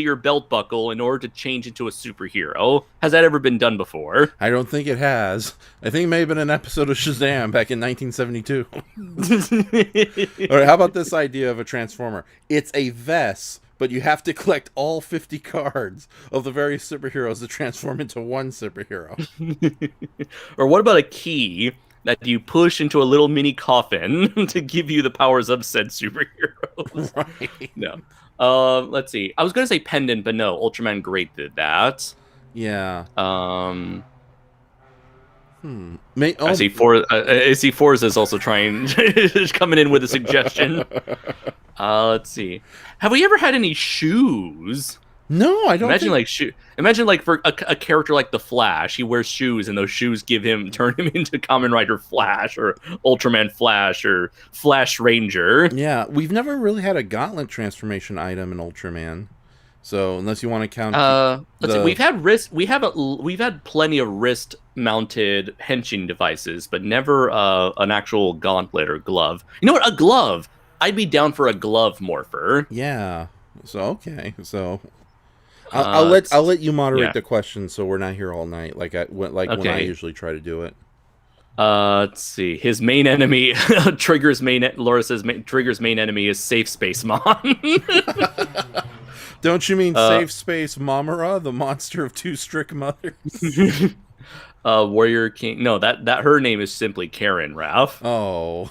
your belt buckle in order to change into a superhero. Has that ever been done before? I don't think it has. I think it may have been an episode of Shazam back in 1972. All right, how about this idea of a transformer? It's a vest, but you have to collect all 50 cards of the various superheroes to transform into one superhero. Or what about a key that you push into a little mini coffin to give you the powers of said superheroes? Right. No. Let's see. I was going to say pendant, but no. Ultraman Great did that. Yeah. I see Forza is also trying, coming in with a suggestion. Let's see. Have we ever had any shoes? No, I don't. Imagine like for a character like the Flash, he wears shoes, and those shoes turn him into Kamen Rider Flash or Ultraman Flash or Flash Ranger. Yeah, we've never really had a gauntlet transformation item in Ultraman. So unless you want to count, let's see. We've had we've had plenty of wrist-mounted henching devices, but never an actual gauntlet or glove. You know what? A glove. I'd be down for a glove morpher. Yeah. So okay. So I'll let you moderate the question, so we're not here all night when I usually try to do it. Let's see. His main enemy, Laura says Trigger's main enemy is Safe Space Mon. Don't you mean Safe Space Momura, the monster of two strict mothers? Warrior King. No, that her name is simply Karen, Ralph. Oh.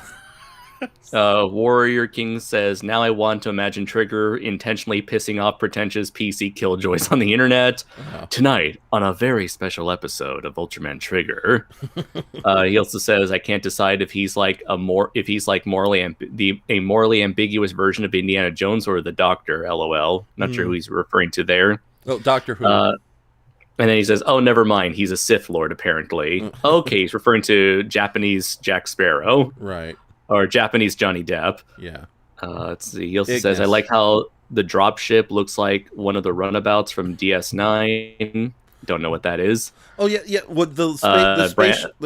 Warrior King says, now I want to imagine Trigger intentionally pissing off pretentious PC killjoys on the internet. Tonight, on a very special episode of Ultraman Trigger. He also says, I can't decide if he's like a morally ambiguous version of Indiana Jones or the Doctor, LOL. Not sure who he's referring to there. Oh, Doctor Who. And then he says, oh, never mind. He's a Sith Lord, apparently. Okay, he's referring to Japanese Jack Sparrow. Right. Or Japanese Johnny Depp. Yeah. Let's see. He also says, I like how the dropship looks like one of the runabouts from DS9. Don't know what that is. Oh, yeah. What the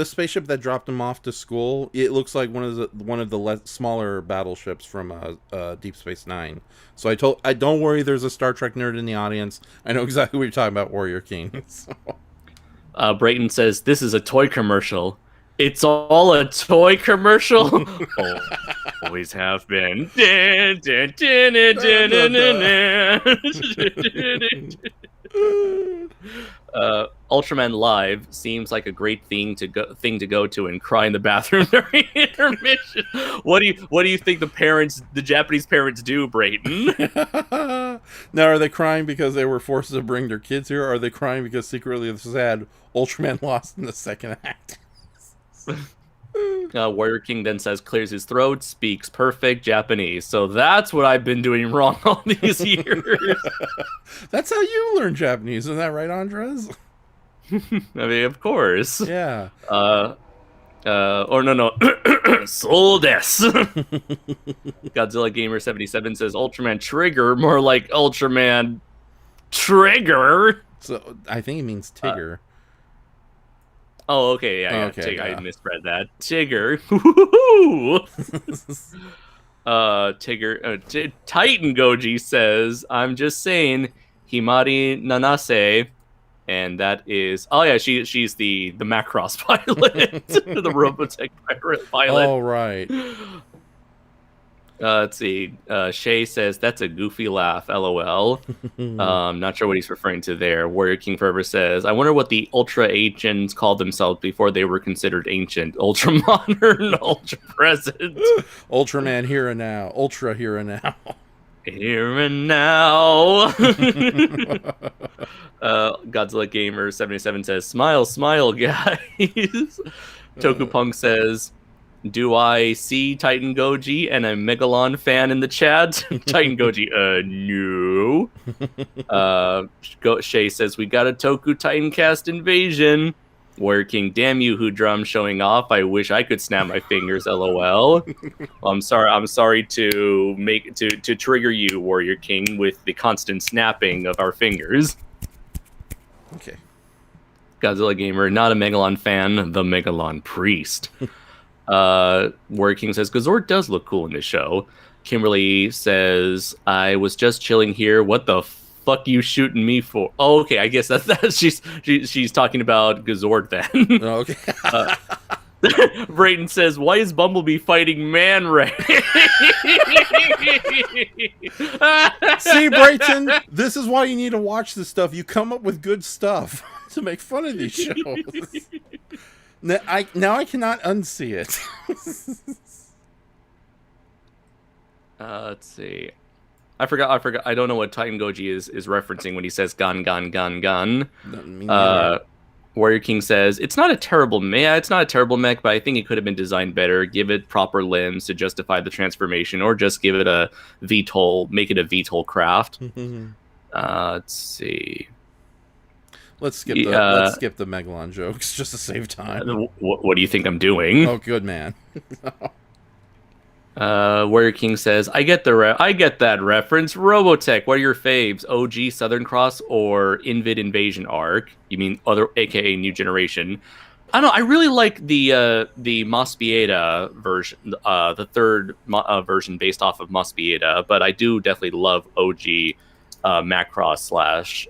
spaceship that dropped him off to school, it looks like one of the smaller battleships from Deep Space Nine. So I don't worry, there's a Star Trek nerd in the audience. I know exactly what you're talking about, Warrior King. So. Brayton says, this is a toy commercial. It's all a toy commercial. Always have been. Ultraman Live seems like a great thing to go to and cry in the bathroom during intermission. What do you think the Japanese parents do, Brayton? Now, are they crying because they were forced to bring their kids here, or are they crying because secretly they're sad Ultraman lost in the second act? Warrior King then says, clears his throat, speaks perfect Japanese. So that's what I've been doing wrong all these years. That's how you learn Japanese, isn't that right, Andres? I mean, of course. Yeah. Or no. So desu. Godzilla Gamer 77 says Ultraman Trigger, more like Ultraman Trigger. So I think it means Tigger. Oh, okay, yeah, okay, yeah. yeah. I misread that. Tigger. Titan Goji says, I'm just saying, Himari Nanase, and that is she's the Macross pilot, the Robotech pirate pilot. Oh, right. Let's see. Shay says that's a goofy laugh. LOL. Not sure what he's referring to there. Warrior King Forever says, I wonder what the Ultra Ancients called themselves before they were considered ancient. Ultra modern, ultra present. Ultraman here and now. Ultra here and now. Here and now. Godzilla Gamer 77 says, smile, smile, guys. Tokupunk says, do I see Titan Goji and a Megalon fan in the chat? Titan Goji, no. Shay says, we got a Toku Titan cast invasion. Warrior King, damn you, Hudram, showing off. I wish I could snap my fingers, LOL. I'm sorry to trigger you, Warrior King, with the constant snapping of our fingers. Okay. Godzilla Gamer, not a Megalon fan, the Megalon priest. Warrior King says, Gazort does look cool in this show. Kimberly says, I was just chilling here. What the fuck you shooting me for? Oh, okay, I guess that's she's talking about Gazort then. Oh, okay. Brayton says, why is Bumblebee fighting Man Ray? See, Brayton, this is why you need to watch this stuff. You come up with good stuff to make fun of these shows. Now I cannot unsee it. Let's see. I forgot. I don't know what Titan Goji is referencing when he says gun, gun, gun, gun. Warrior King says, it's not a terrible mech, but I think it could have been designed better. Give it proper limbs to justify the transformation, or just give it a VTOL, make it a VTOL craft. Let's see. Let's skip the Megalon jokes just to save time. What do you think I'm doing? Oh, good man. Warrior King says, I get that reference. Robotech, what are your faves? OG Southern Cross or Invid Invasion arc? You mean other, aka New Generation? I don't know. I really like the Mospieta version, the third version based off of Mospieta, but I do definitely love OG Macross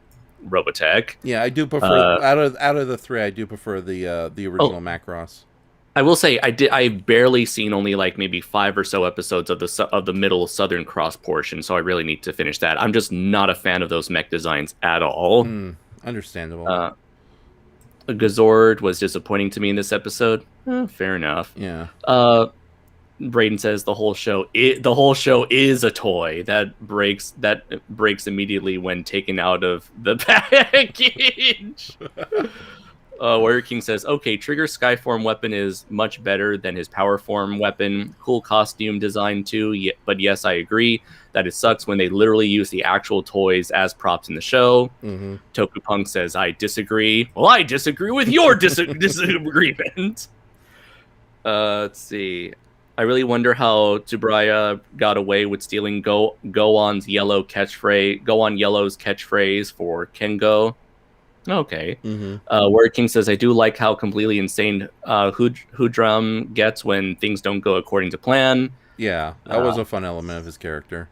/ Robotech. Yeah, I do prefer out of the three. I do prefer the original Macross. I will say I've barely seen only like maybe 5 or so episodes of the middle Southern Cross portion, so I really need to finish that. I'm just not a fan of those mech designs at all. Understandable. Gazort was disappointing to me in this episode. Fair enough. Yeah. Braden says the whole show is a toy that breaks immediately when taken out of the package. Warrior King says, okay, Trigger's Skyform weapon is much better than his Power Form weapon. Cool costume design too, but yes, I agree that it sucks when they literally use the actual toys as props in the show. Tokupunk says, I disagree. Well, I disagree with your disagreement. Let's see. I really wonder how Tsuburaya got away with stealing Go-On's yellow catchphrase, Go-On Yellow's catchphrase for Kengo. Okay. Warrior King says, I do like how completely insane Hudram gets when things don't go according to plan. Yeah, that was a fun element of his character.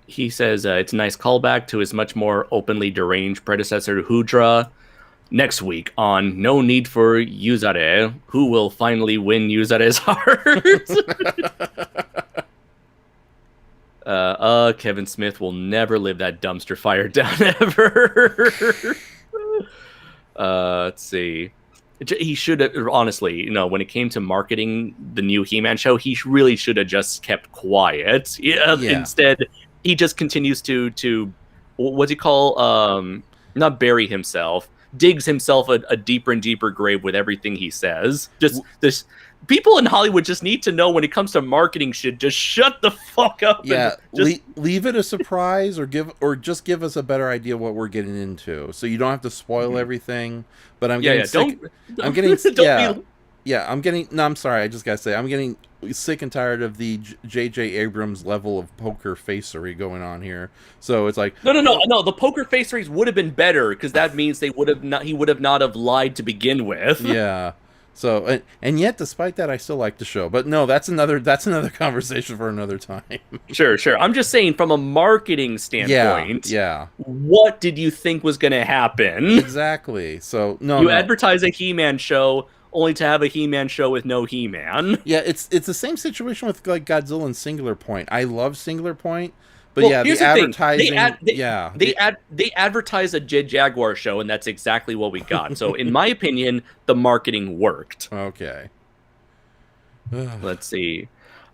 He says it's a nice callback to his much more openly deranged predecessor, Hudra. Next week on No Need for Yuzare, who will finally win Yuzare's heart? Kevin Smith will never live that dumpster fire down ever. Let's see. He should have, honestly, when it came to marketing the new He-Man show, he really should have just kept quiet. Yeah. Instead, he just continues to what's he call? Not bury himself, digs himself a deeper and deeper grave with everything he says. Just this. People in Hollywood just need to know when it comes to marketing shit, just shut the fuck up. Yeah, leave it a surprise, or just give us a better idea what we're getting into, so you don't have to spoil everything. But I'm getting sick. I'm getting No, I'm sorry. I just gotta say, I'm getting sick and tired of the J.J. Abrams level of poker facery going on here. So it's like no. The poker faceries would have been better because that means he would have not have lied to begin with. Yeah. So and yet, despite that, I still like the show. But no, that's another conversation for another time. Sure. I'm just saying, from a marketing standpoint, Yeah. what did you think was going to happen? Exactly. So no, you advertise a He-Man show only to have a He-Man show with no He-Man. Yeah, it's the same situation with like Godzilla and Singular Point. I love Singular Point, but Well, yeah, here's the the thing. advertising. They advertise a Jet Jaguar show, and that's exactly what we got. So, in my opinion, the marketing worked. Okay. Let's see.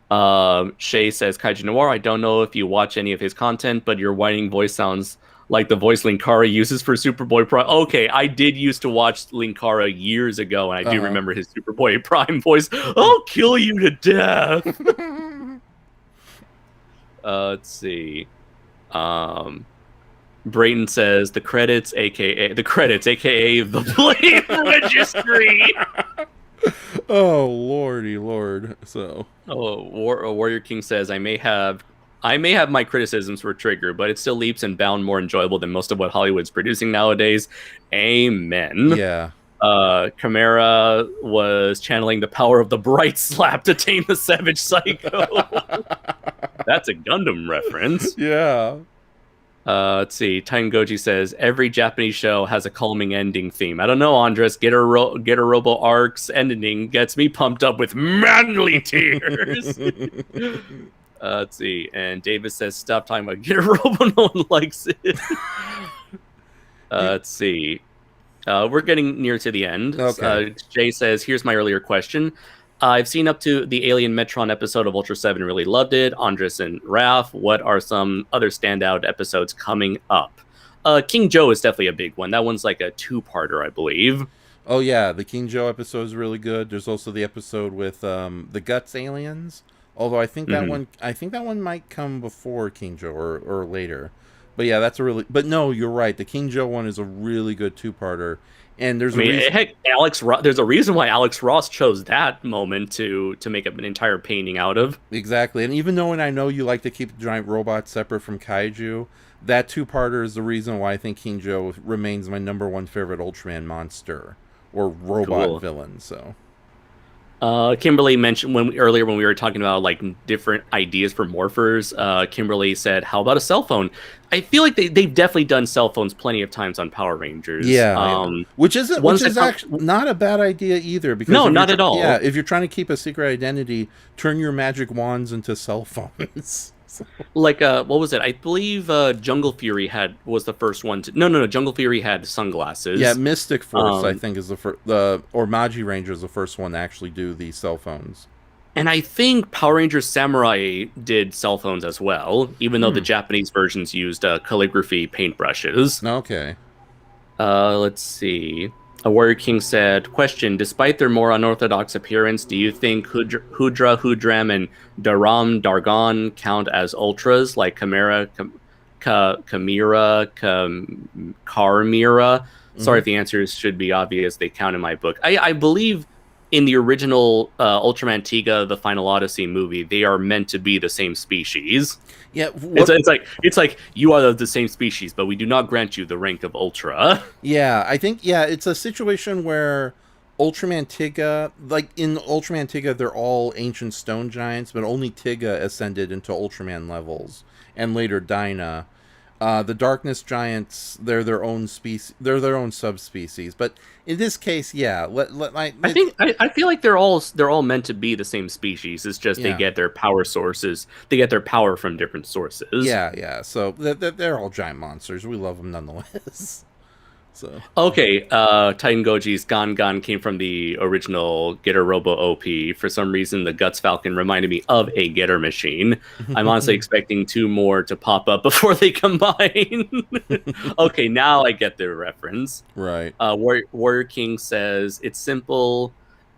Shay says, Kaiju Noir, I don't know if you watch any of his content, but your whining voice sounds like the voice Linkara uses for Superboy Prime. Okay, I did used to watch Linkara years ago, and I do remember his Superboy Prime voice. I'll kill you to death. Let's see. Brayton says the credits, aka the Blade Registry. Oh lordy lord. So Warrior King says I may have my criticisms for Trigger, but it's still leaps and bounds more enjoyable than most of what Hollywood's producing nowadays. Amen. Yeah. Chimera was channeling the power of the Bright Slap to tame the Savage Psycho. That's a Gundam reference. Yeah. Let's see. Titan Goji says every Japanese show has a calming ending theme. I don't know, Andres. Get a Robo Arc's ending gets me pumped up with manly tears. Let's see. And Davis says, "Stop talking about Get a Robo. No one likes it." Let's see. We're getting near to the end. Okay. Jay says, "Here's my earlier question. I've seen up to the Alien Metron episode of Ultra 7, really loved it. Andres and Raph, what are some other standout episodes coming up?" King Joe is definitely a big one. That one's like a two-parter, I believe. Oh yeah, the King Joe episode is really good. There's also the episode with the Guts aliens. Although I think that one might come before King Joe or later. But yeah, that's a really. But no, you're right. The King Joe one is a really good two-parter. And there's heck, there's a reason why Alex Ross chose that moment to make up an entire painting out of. Exactly. And even though I know you like to keep the giant robots separate from kaiju, that two-parter is the reason why I think King Joe remains my number one favorite Ultraman monster or robot villain. So Kimberly mentioned earlier when we were talking about like different ideas for morphers. Kimberly said, "How about a cell phone?" I feel like they've definitely done cell phones plenty of times on Power Rangers. Yeah, which is actually not a bad idea either. Because no, not at all. Yeah, if you're trying to keep a secret identity, turn your magic wands into cell phones. Like what was it? I believe Jungle Fury was the first one to. No. Jungle Fury had sunglasses. Yeah, Mystic Force I think is or Magi Ranger is the first one to actually do the cell phones. And I think Power Rangers Samurai did cell phones as well, even though the Japanese versions used calligraphy paintbrushes. Okay. Let's see. A Warrior King said, question, despite their more unorthodox appearance, do you think Hudram, and Dargon count as ultras, like Chimera, Carmira? Sorry if the answers should be obvious. They count in my book. I believe in the original Ultraman Tiga, the Final Odyssey movie, they are meant to be the same species. Yeah, it's like you are the same species, but we do not grant you the rank of Ultra. Yeah, I think it's a situation where Ultraman Tiga, like in Ultraman Tiga, they're all ancient stone giants, but only Tiga ascended into Ultraman levels, and later Dyna. The Darkness Giants, they're their own species. They're their own subspecies. But in this case, yeah, I feel like they're all meant to be the same species. It's just they get their power sources. They get their power from different sources. Yeah. So they're all giant monsters. We love them nonetheless. So okay, Titan Goji's Gon came from the original Getter Robo OP. For some reason, the Guts Falcon reminded me of a Getter machine. I'm honestly expecting two more to pop up before they combine. Okay, now I get the reference. Right. Warrior King says, it's simple.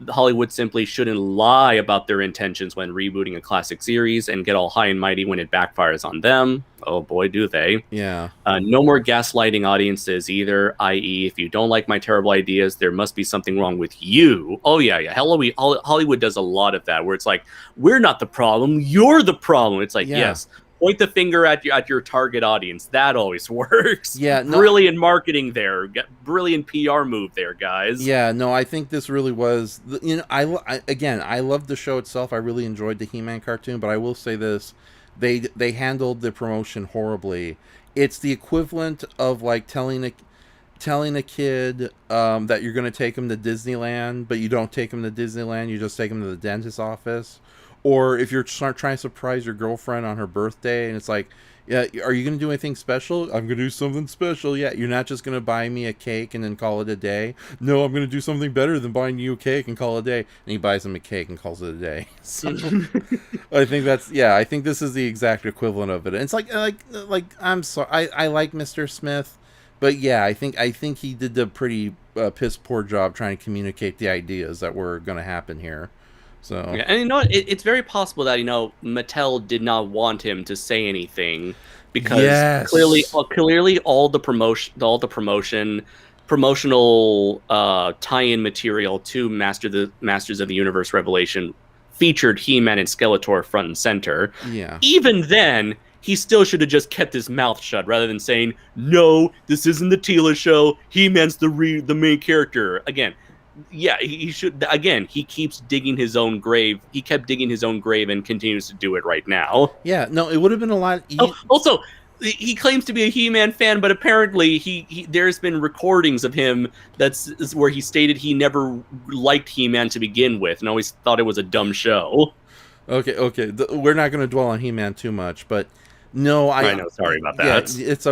Hollywood simply shouldn't lie about their intentions when rebooting a classic series and get all high and mighty when it backfires on them. Oh boy, do they. Yeah. No more gaslighting audiences either, i.e. if you don't like my terrible ideas, there must be something wrong with you. Oh yeah. Hollywood does a lot of that where it's like, we're not the problem, you're the problem. It's like, yes, point the finger at your target audience. That always works. Yeah, no, brilliant marketing there. Brilliant PR move there, guys. Yeah, no, I think this really was. I loved the show itself. I really enjoyed the He-Man cartoon, but I will say this: they handled the promotion horribly. It's the equivalent of like telling a kid that you're going to take him to Disneyland, but you don't take him to Disneyland. You just take him to the dentist's office. Or if you're trying to surprise your girlfriend on her birthday, and it's like, yeah, are you going to do anything special? I'm going to do something special. Yeah, you're not just going to buy me a cake and then call it a day. No, I'm going to do something better than buying you a cake and call it a day. And he buys him a cake and calls it a day. So, I think I think this is the exact equivalent of it. And it's like I'm sorry, I like Mr. Smith, but yeah, I think he did a pretty piss poor job trying to communicate the ideas that were going to happen here. So yeah, and you know what? It's very possible that Mattel did not want him to say anything because clearly all the promotional tie-in material to Masters of the Universe Revelation featured He-Man and Skeletor front and center. Yeah. Even then, he still should have just kept his mouth shut rather than saying, "No, this isn't the Tila show. He-Man's the main character." Again. Yeah, he should. Again, he keeps digging his own grave. He kept digging his own grave and continues to do it right now. Yeah, no, it would have been a lot. Also, he claims to be a He-Man fan, but apparently there's been recordings of him that's where he stated he never liked He-Man to begin with and always thought it was a dumb show. Okay. We're not going to dwell on He-Man too much, but no, I know. Sorry about that. Yeah, it's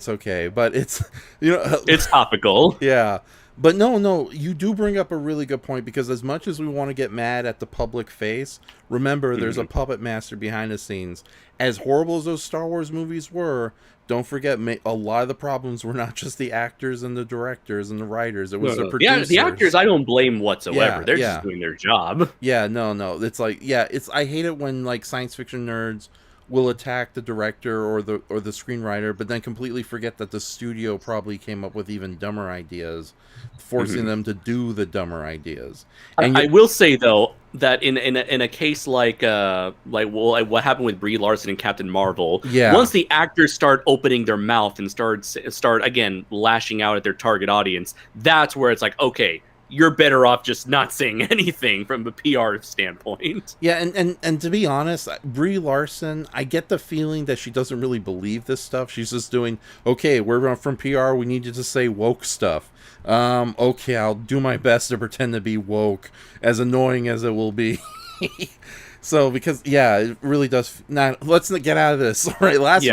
okay, but it's it's topical. Yeah. But no, you do bring up a really good point, because as much as we want to get mad at the public face, remember there's a puppet master behind the scenes. As horrible as those Star Wars movies were, don't forget, a lot of the problems were not just the actors and the directors and the writers. It was the producers. Yeah, the actors I don't blame whatsoever. They're just doing their job. Yeah, no. It's like, I hate it when like science fiction nerds will attack the director or the screenwriter, but then completely forget that the studio probably came up with even dumber ideas, forcing them to do the dumber ideas. And I will say though that in a case like what happened with Brie Larson and Captain Marvel, once the actors start opening their mouth and start again lashing out at their target audience, that's where it's like, okay, you're better off just not saying anything from a PR standpoint. Yeah, and to be honest, Brie Larson, I get the feeling that she doesn't really believe this stuff. She's just doing, okay, we're from PR, we need you to say woke stuff. Okay, I'll do my best to pretend to be woke, as annoying as it will be. So, because, it really does. Let's get out of this. All right, last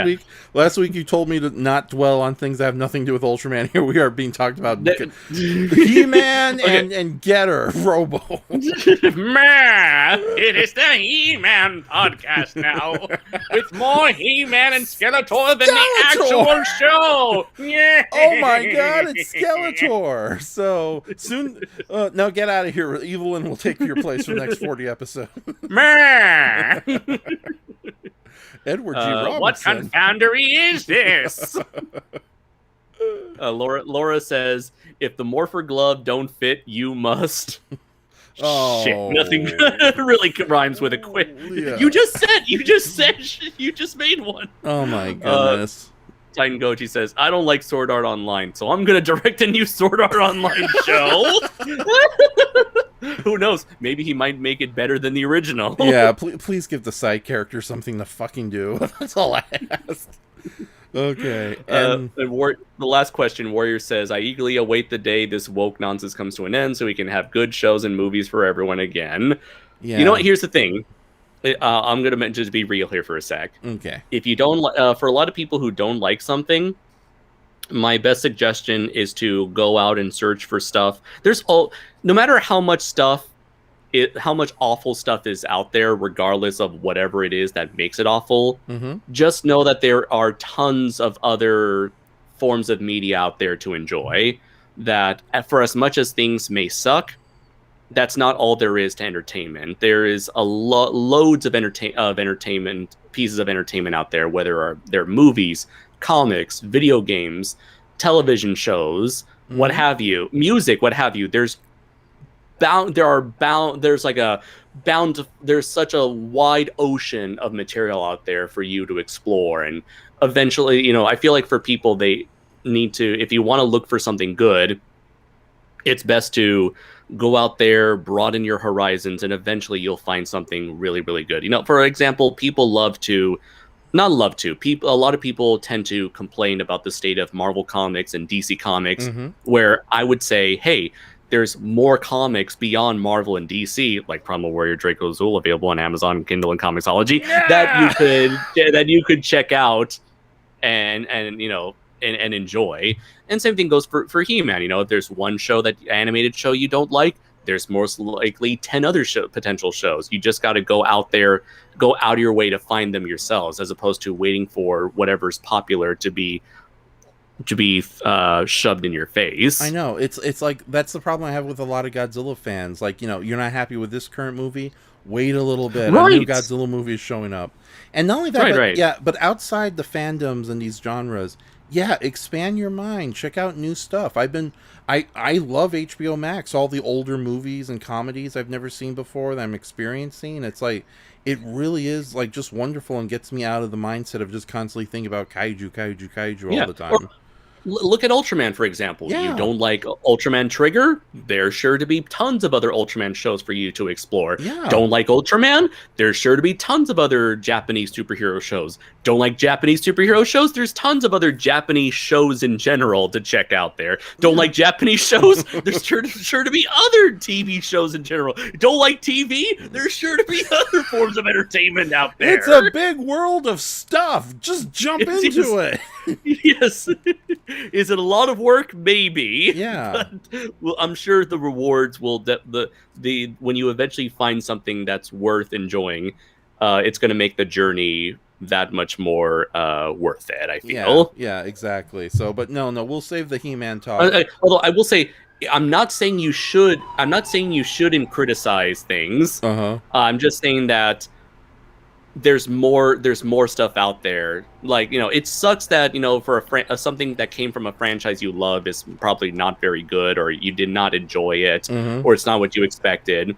week you told me to not dwell on things that have nothing to do with Ultraman. Here we are being talked about He-Man and Getter Robo. Man, it is the He-Man podcast now, with more He-Man and Skeletor than the actual show. Yeah. Oh my God, it's Skeletor. So soon, now get out of here. Evelyn will take your place for the next 40 episodes. Man. Edward G. Robinson. What confoundery is this? Laura says, if the Morpher glove don't fit, you must. Oh, shit! Nothing really rhymes with a quit. Yeah. You just made one. Oh my goodness. Titan Goji says, I don't like Sword Art Online, so I'm gonna direct a new Sword Art Online show. Who knows? Maybe he might make it better than the original. Yeah, please give the side character something to fucking do. That's all I ask. Okay. And the last question, Warrior says, I eagerly await the day this woke nonsense comes to an end so we can have good shows and movies for everyone again. Yeah. You know what? Here's the thing. I'm going to just be real here for a sec. Okay. If you don't, for a lot of people who don't like something, my best suggestion is to go out and search for stuff. No matter how much awful stuff is out there, regardless of whatever it is that makes it awful, just know that there are tons of other forms of media out there to enjoy. That for as much as things may suck, that's not all there is to entertainment. There is loads of entertainment, pieces of entertainment out there, whether they're movies, comics, video games, television shows, what have you, music, what have you. There's like a there's such a wide ocean of material out there for you to explore, and eventually, you know, I feel like for people, they need to, if you want to look for something good, it's best to go out there, broaden your horizons, and eventually you'll find something really, really good. You know, for example, people love to, not love to, people, a lot of people tend to complain about the state of Marvel Comics and DC Comics, where I would say, hey, there's more comics beyond Marvel and DC, like Primal Warrior Draco Azul, available on Amazon, Kindle, and Comixology, that you could check out and you know, and enjoy. And same thing goes for He-Man. You know, if there's one animated show you don't like, there's most likely 10 other potential shows. You just got to go out there, go out of your way to find them yourselves, as opposed to waiting for whatever's popular to be shoved in your face. I know, it's like, that's the problem I have with a lot of Godzilla fans. Like, you know, you're not happy with this current movie, wait a little bit, a new Godzilla movie is showing up. And not only that, yeah, but outside the fandoms and these genres, yeah, expand your mind, check out new stuff. I love HBO Max, all the older movies and comedies I've never seen before that I'm experiencing. It's like, it really is like just wonderful and gets me out of the mindset of just constantly thinking about kaiju all the time. Look at Ultraman, for example. Yeah. You don't like Ultraman Trigger? There's sure to be tons of other Ultraman shows for you to explore. Yeah. Don't like Ultraman? There's sure to be tons of other Japanese superhero shows. Don't like Japanese superhero shows? There's tons of other Japanese shows in general to check out there. Don't like Japanese shows? There's sure to be other TV shows in general. Don't like TV? There's sure to be other forms of entertainment out there. It's a big world of stuff. Just jump into it. Yes. Is it a lot of work? Maybe. Yeah. But, well, I'm sure the rewards will when you eventually find something that's worth enjoying, it's going to make the journey that much more worth it, I feel. Yeah, exactly. So, but no, we'll save the He-Man talk. Although I will say, I'm not saying you shouldn't criticize things. I'm just saying that there's more stuff out there. Like, you know, it sucks that, you know, for something that came from a franchise you love is probably not very good, or you did not enjoy it, or it's not what you expected.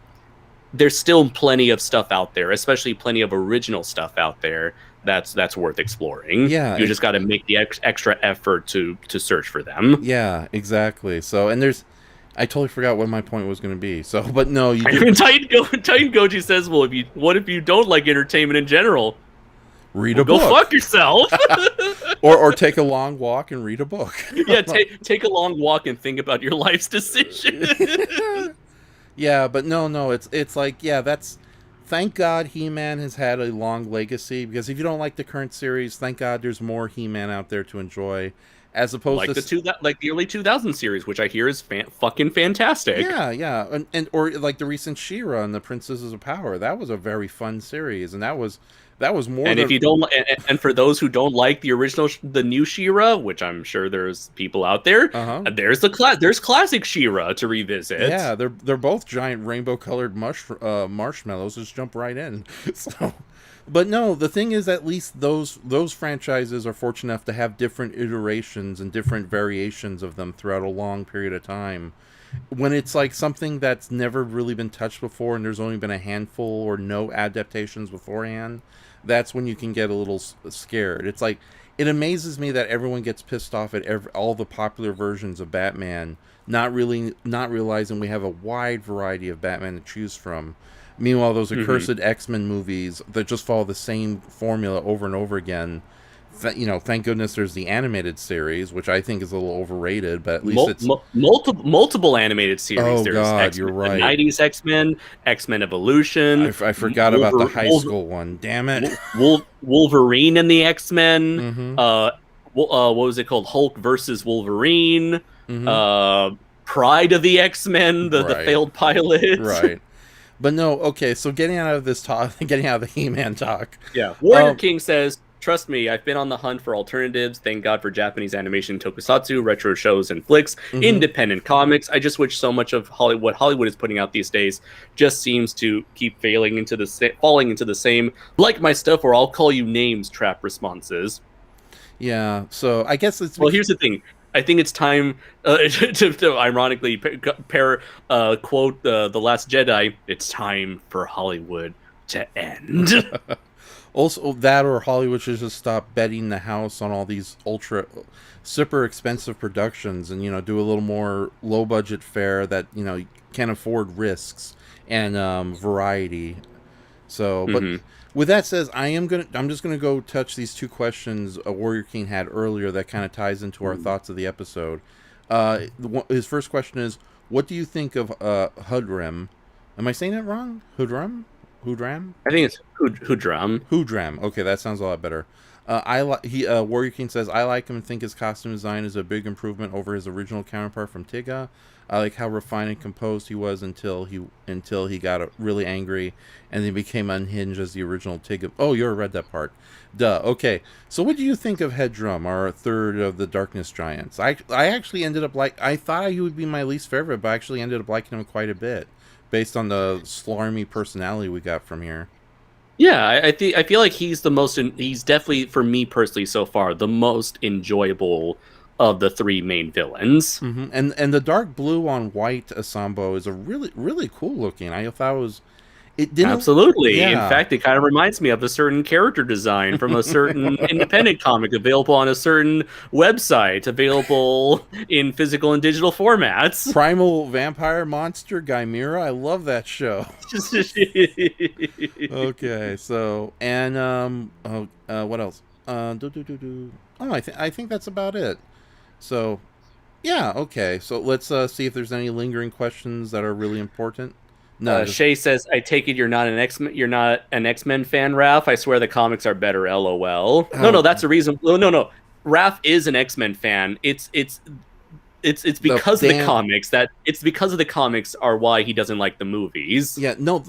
There's still plenty of stuff out there, especially plenty of original stuff out there that's worth exploring. Yeah, you just got to make the extra effort to search for them. Yeah, exactly. So, and I totally forgot what my point was going to be. So, but no, you do. Titan Goji says, "Well, what if you don't like entertainment in general? Read a book. Go fuck yourself." or take a long walk and read a book. Yeah, take a long walk and think about your life's decision. Yeah, but no, it's like, yeah, that's, thank God He-Man has had a long legacy, because if you don't like the current series, thank God there's more He-Man out there to enjoy. As opposed to the early 2000 series, which I hear is fucking fantastic. Yeah, and or like the recent She-Ra and the Princesses of Power. That was a very fun series, and that was more. And if you don't, and for those who don't like the original, the new She-Ra, which I'm sure there's people out there, there's classic She-Ra to revisit. Yeah, they're both giant rainbow-colored marshmallows. Just jump right in. So. But no, the thing is, at least those franchises are fortunate enough to have different iterations and different variations of them throughout a long period of time. When it's like something that's never really been touched before and there's only been a handful or no adaptations beforehand, that's when you can get a little scared. It's like, it amazes me that everyone gets pissed off at all the popular versions of Batman, not realizing we have a wide variety of Batman to choose from. Meanwhile, those accursed X-Men movies that just follow the same formula over and over again. Thank goodness there's the animated series, which I think is a little overrated, but at least it's multiple animated series. Oh, there's God, you're right. The 90s X-Men Evolution. I forgot about the high school one. Damn it. Wolverine and the X-Men. What was it called? Hulk versus Wolverine. Pride of the X-Men. The failed pilot. Right. But no, okay, so getting out of the He-Man talk. Yeah. Warrior King says, "Trust me, I've been on the hunt for alternatives. Thank God for Japanese animation, tokusatsu, retro shows, and flicks, independent comics. I just wish so much of what Hollywood is putting out these days just seems to keep falling into the same, like my stuff, or I'll call you names, trap responses." Yeah, so I guess it's... Well, here's the thing. I think it's time to ironically quote the Last Jedi. It's time for Hollywood to end. Also, that or Hollywood should just stop betting the house on all these super expensive productions, and do a little more low budget fare that can afford risks and variety. So, but with that said, I'm just gonna go touch these two questions Warrior King had earlier that kind of ties into our thoughts of the episode. His first question is, what do you think of Hudram? Am I saying it wrong? Hudram? I think it's Hudram. Hudram. Okay, that sounds a lot better. Warrior King says, I like him and think his costume design is a big improvement over his original counterpart from Tiga. I like how refined and composed he was until he got really angry and then became unhinged as the original Tiga. Oh, you already read that part. Duh. Okay. So what do you think of Hudram, our third of the Darkness Giants? I actually ended up I thought he would be my least favorite, but I actually ended up liking him quite a bit based on the slarmy personality we got from here. Yeah, I feel like he's he's definitely, for me personally so far, the most enjoyable of the three main villains. And the dark blue on white Asambo is a really cool looking. I thought it didn't absolutely. Yeah. In fact, it kind of reminds me of a certain character design from a certain independent comic available on a certain website, available in physical and digital formats. Primal Vampire Monster Chimera. I love that show. Okay, so and what else? Oh, I think that's about it. So, yeah, okay. So let's see if there's any lingering questions that are really important. No, Shay says, "I take it you're not an X-Men fan, Raph. I swear the comics are better. LOL." No, that's the reason. No. Raph is an X-Men fan. It's because of the comics it's because of the comics are why he doesn't like the movies. Yeah, no.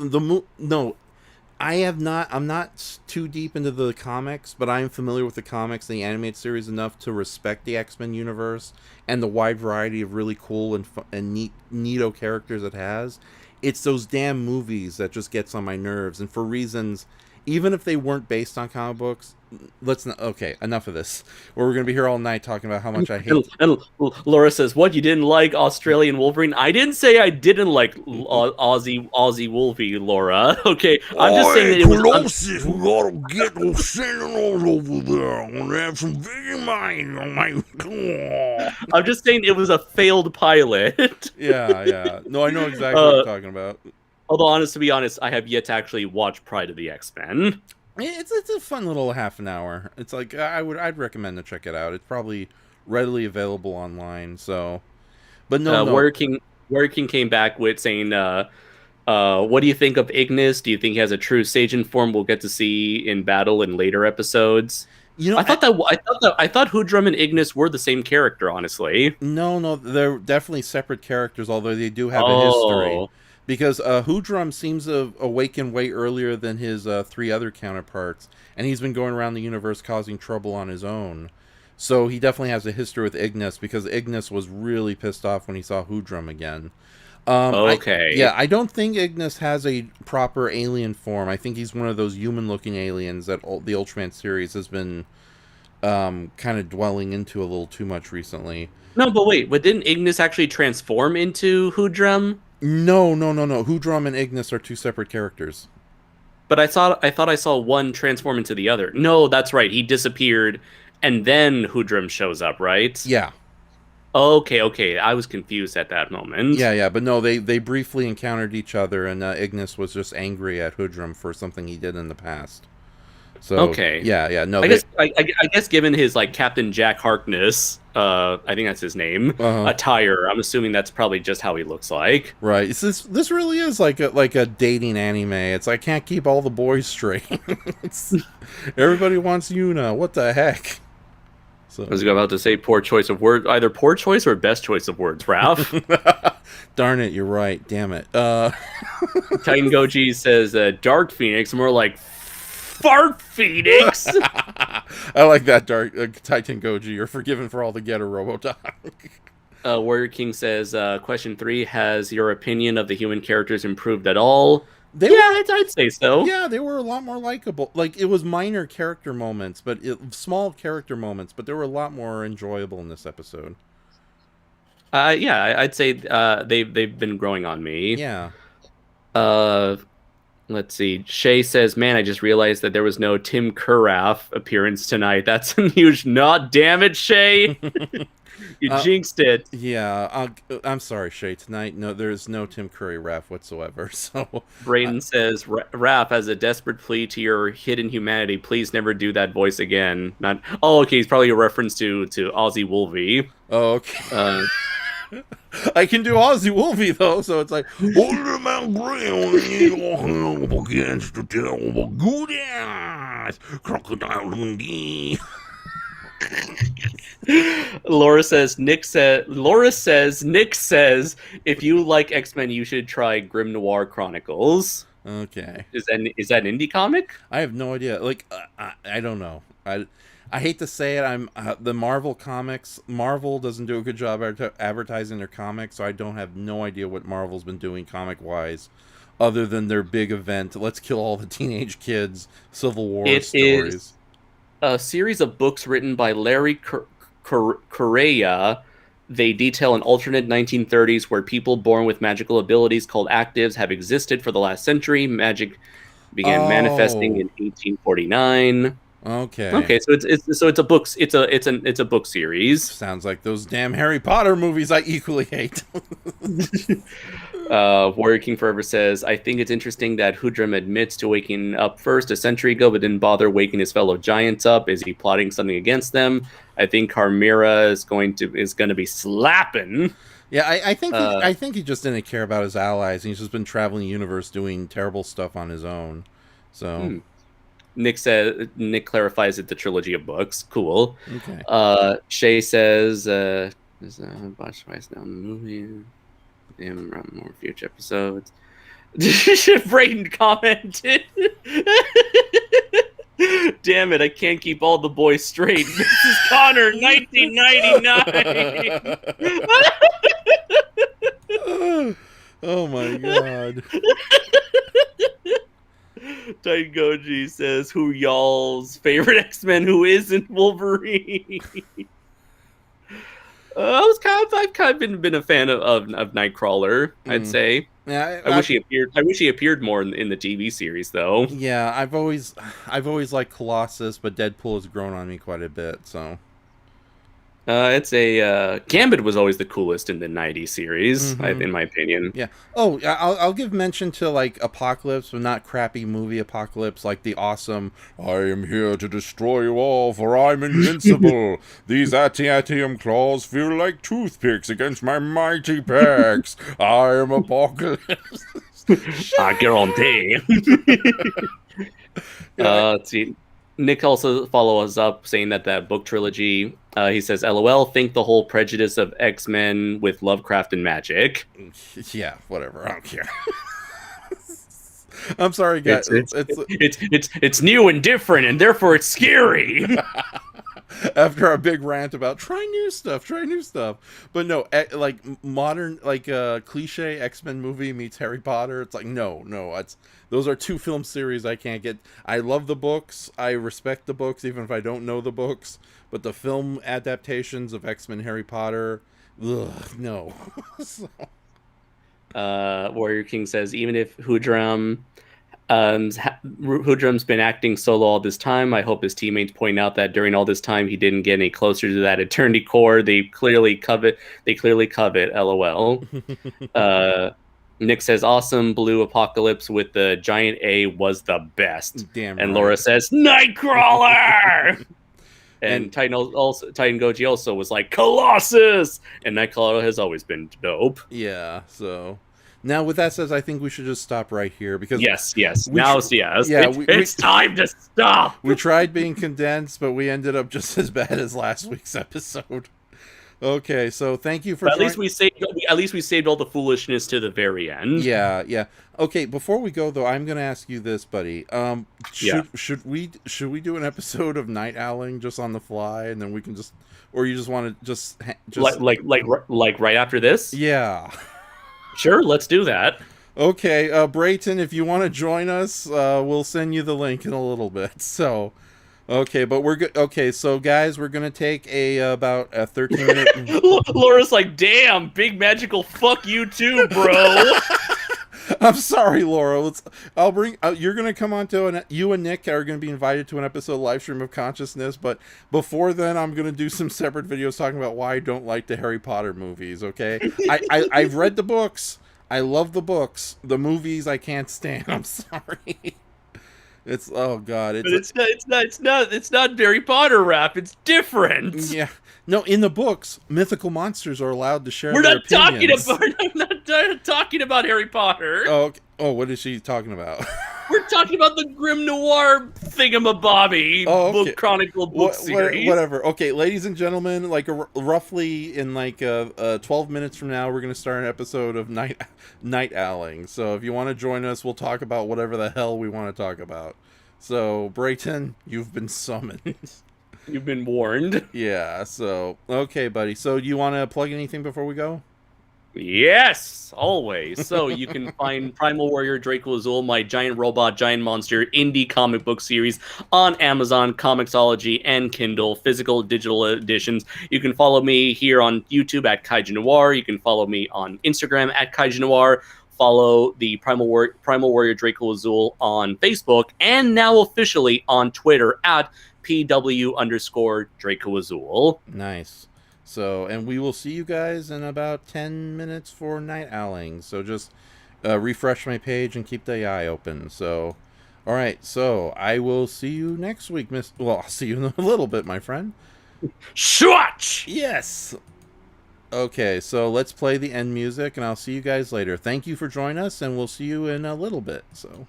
I'm not too deep into the comics, but I am familiar with the comics and the animated series enough to respect the X-Men universe and the wide variety of really cool and neato characters it has. It's those damn movies that just gets on my nerves, and for reasons, even if they weren't based on comic books, okay, enough of this. We're going to be here all night talking about how much I hate. And Laura says, "What, you didn't like Australian Wolverine?" I didn't say I didn't like Aussie Wolvie, Laura. Okay, I'm just saying that it was. We gotta get those Sentinels over there. I'm gonna have some Vegemite. I'm just saying it was a failed pilot. Yeah. No, I know exactly what you're talking about. Although, to be honest, I have yet to actually watch Pride of the X-Men. It's a fun little half an hour. It's like I'd recommend to check it out. It's probably readily available online. So, but no. Warrior King came back with saying, "What do you think of Ignis? Do you think he has a true Saiyan form we'll get to see in battle in later episodes?" I thought Hudram and Ignis were the same character. Honestly, no, they're definitely separate characters. Although they do have a history. Because Hudram seems to have awakened way earlier than his three other counterparts, and he's been going around the universe causing trouble on his own. So he definitely has a history with Ignis, because Ignis was really pissed off when he saw Hudram again. Okay. I don't think Ignis has a proper alien form. I think he's one of those human-looking aliens that the Ultraman series has been kind of dwelling into a little too much recently. No, but wait, didn't Ignis actually transform into Hudram? No. Hudram and Ignis are two separate characters. But I thought I saw one transform into the other. No, that's right. He disappeared, and then Hudram shows up, right? Yeah. Okay. I was confused at that moment. Yeah. But no, they briefly encountered each other, and Ignis was just angry at Hudram for something he did in the past. So okay. Yeah. No, I guess given his Captain Jack Harkness, I think that's his name, attire, I'm assuming that's probably just how he looks like. Right. This really is like a dating anime. It's I can't keep all the boys straight. Everybody wants Yuna. What the heck? So. I was about to say poor choice of words, either poor choice or best choice of words, Ralph. Darn it, you're right. Damn it. Titan Goji says Dark Phoenix, more like Fart Phoenix. I like that, Dark Titan Goji. You're forgiven for all the Getter Robotop. Warrior King says, question 3, has your opinion of the human characters improved at all? I'd say so. Yeah, they were a lot more likable. Like, it was small character moments, but there were a lot more enjoyable in this episode. Yeah, I'd say they've been growing on me. Yeah. Uh, let's see. Shay says, "Man, I just realized that there was no Tim Caraff appearance tonight. That's a huge not. Damn it, Shay, you jinxed it." Yeah, I'm sorry, Shay. Tonight, no, there's no Tim Curry rap whatsoever. So, Brayden says, "Raph, as a desperate plea to your hidden humanity, please never do that voice again." Not. Oh, okay. It's probably a reference to Ozzy Wolvie. oh, okay. I can do Ozzy Wolvie though, so it's like older man ground up against the terrible good ass crocodile Dundee. Laura says, Nick says, if you like X-Men, you should try Grim Noir Chronicles. Okay. Is that an indie comic? I have no idea. Like, I don't know. I hate to say it. I'm the Marvel comics. Marvel doesn't do a good job advertising their comics, so I don't have no idea what Marvel's been doing comic wise, other than their big event. Let's kill all the teenage kids. Civil War stories. Is a series of books written by Larry Correia. They detail an alternate 1930s where people born with magical abilities called actives have existed for the last century. Magic began manifesting in 1849. Okay. Okay, so it's a book. It's a book series. Sounds like those damn Harry Potter movies I equally hate. Warrior King Forever says, I think it's interesting that Hudram admits to waking up first a century ago, but didn't bother waking his fellow giants up. Is he plotting something against them? I think Carmira is going to be slapping. Yeah, I think he just didn't care about his allies. He's just been traveling the universe doing terrible stuff on his own. So Nick clarifies it the trilogy of books. Cool. Okay. Shay says, watch twice now in the movie. Damn, around more future episodes. Brayden commented. Damn it, I can't keep all the boys straight. This is Connor, 1999. Oh my god. Titan Goji says, who y'all's favorite X-Men who isn't Wolverine? I've kind of been a fan of Nightcrawler, I'd say. Yeah, I wish he appeared more in the TV series, though. Yeah, I've always liked Colossus, but Deadpool has grown on me quite a bit. So, it's a Gambit was always the coolest in the '90s series, in my opinion. Yeah. Oh, I'll give mention to like Apocalypse, but not crappy movie Apocalypse, like the awesome "I am here to destroy you all, for I'm invincible. These atium claws feel like toothpicks against my mighty pecs. I am Apocalypse." I guarantee. Let's see. Nick also follows up saying that book trilogy, he says, LOL, think the whole prejudice of X-Men with Lovecraft and magic. Yeah, whatever. I don't care. I'm sorry, guys. It's new and different, and therefore it's scary. After our big rant about try new stuff. But no, like modern, like cliche X-Men movie meets Harry Potter. It's like, no, those are two film series I can't get. I love the books. I respect the books, even if I don't know the books. But the film adaptations of X-Men, Harry Potter, no. So. Warrior King says, even if Hudram's been acting solo all this time, I hope his teammates point out that during all this time he didn't get any closer to that eternity core they clearly covet. LOL. Nick says, awesome blue Apocalypse with the giant A was the best. Damn and right. Laura says, Nightcrawler. And Titan Goji also was like, Colossus. And Nightcrawler has always been dope. Yeah, so now with that said, I think we should just stop right here because yes. Yes. It's time to stop. We tried being condensed, but we ended up just as bad as last week's episode. Okay, so thank you for. At least we saved all the foolishness to the very end. Yeah. Okay, before we go though, I'm gonna ask you this, buddy. Should we do an episode of Night Owling just on the fly, and then we can just, or you just want to just like right after this? Yeah. Sure, let's do that. Okay, Brayton, if you want to join us, we'll send you the link in a little bit. So, Okay, but we're good. Okay, so guys, we're gonna take about a 13-minute. Laura's like, damn, big magical fuck you too, bro. I'm sorry, Laura. I'll bring. You're gonna come on to an. You and Nick are gonna be invited to an episode of Live Stream of Consciousness. But before then, I'm gonna do some separate videos talking about why I don't like the Harry Potter movies. Okay, I've read the books. I love the books. The movies I can't stand. I'm sorry. It's oh god. But it's not Harry Potter rap. It's different. Yeah. No, in the books, mythical monsters are allowed to share We're their not talking opinions. about. I'm not talking about Harry Potter. Oh, okay. Oh, what is she talking about? We're talking about the Grim Noir thingamabobby book chronicled book series. Whatever. Okay, ladies and gentlemen, like roughly in like 12 minutes from now, we're gonna start an episode of Night Owling. So if you want to join us, we'll talk about whatever the hell we want to talk about. So Brayton, you've been summoned. You've been warned. Yeah. So okay, buddy. So do you want to plug anything before we go? Yes, always. So you can find Primal Warrior Draco Azul, my giant robot, giant monster indie comic book series on Amazon, Comixology, and Kindle, physical, digital editions. You can follow me here on YouTube at Kaiju Noir. You can follow me on Instagram at Kaiju Noir. Follow the Primal Warrior Draco Azul on Facebook, and now officially on Twitter at PW_Draco Azul. Nice. So, and we will see you guys in about 10 minutes for Night Owling. So just refresh my page and keep the eye open. So, all right. So I will see you next week, Miss. Well, I'll see you in a little bit, my friend. Swatch! Yes. Okay. So let's play the end music, and I'll see you guys later. Thank you for joining us, and we'll see you in a little bit. So.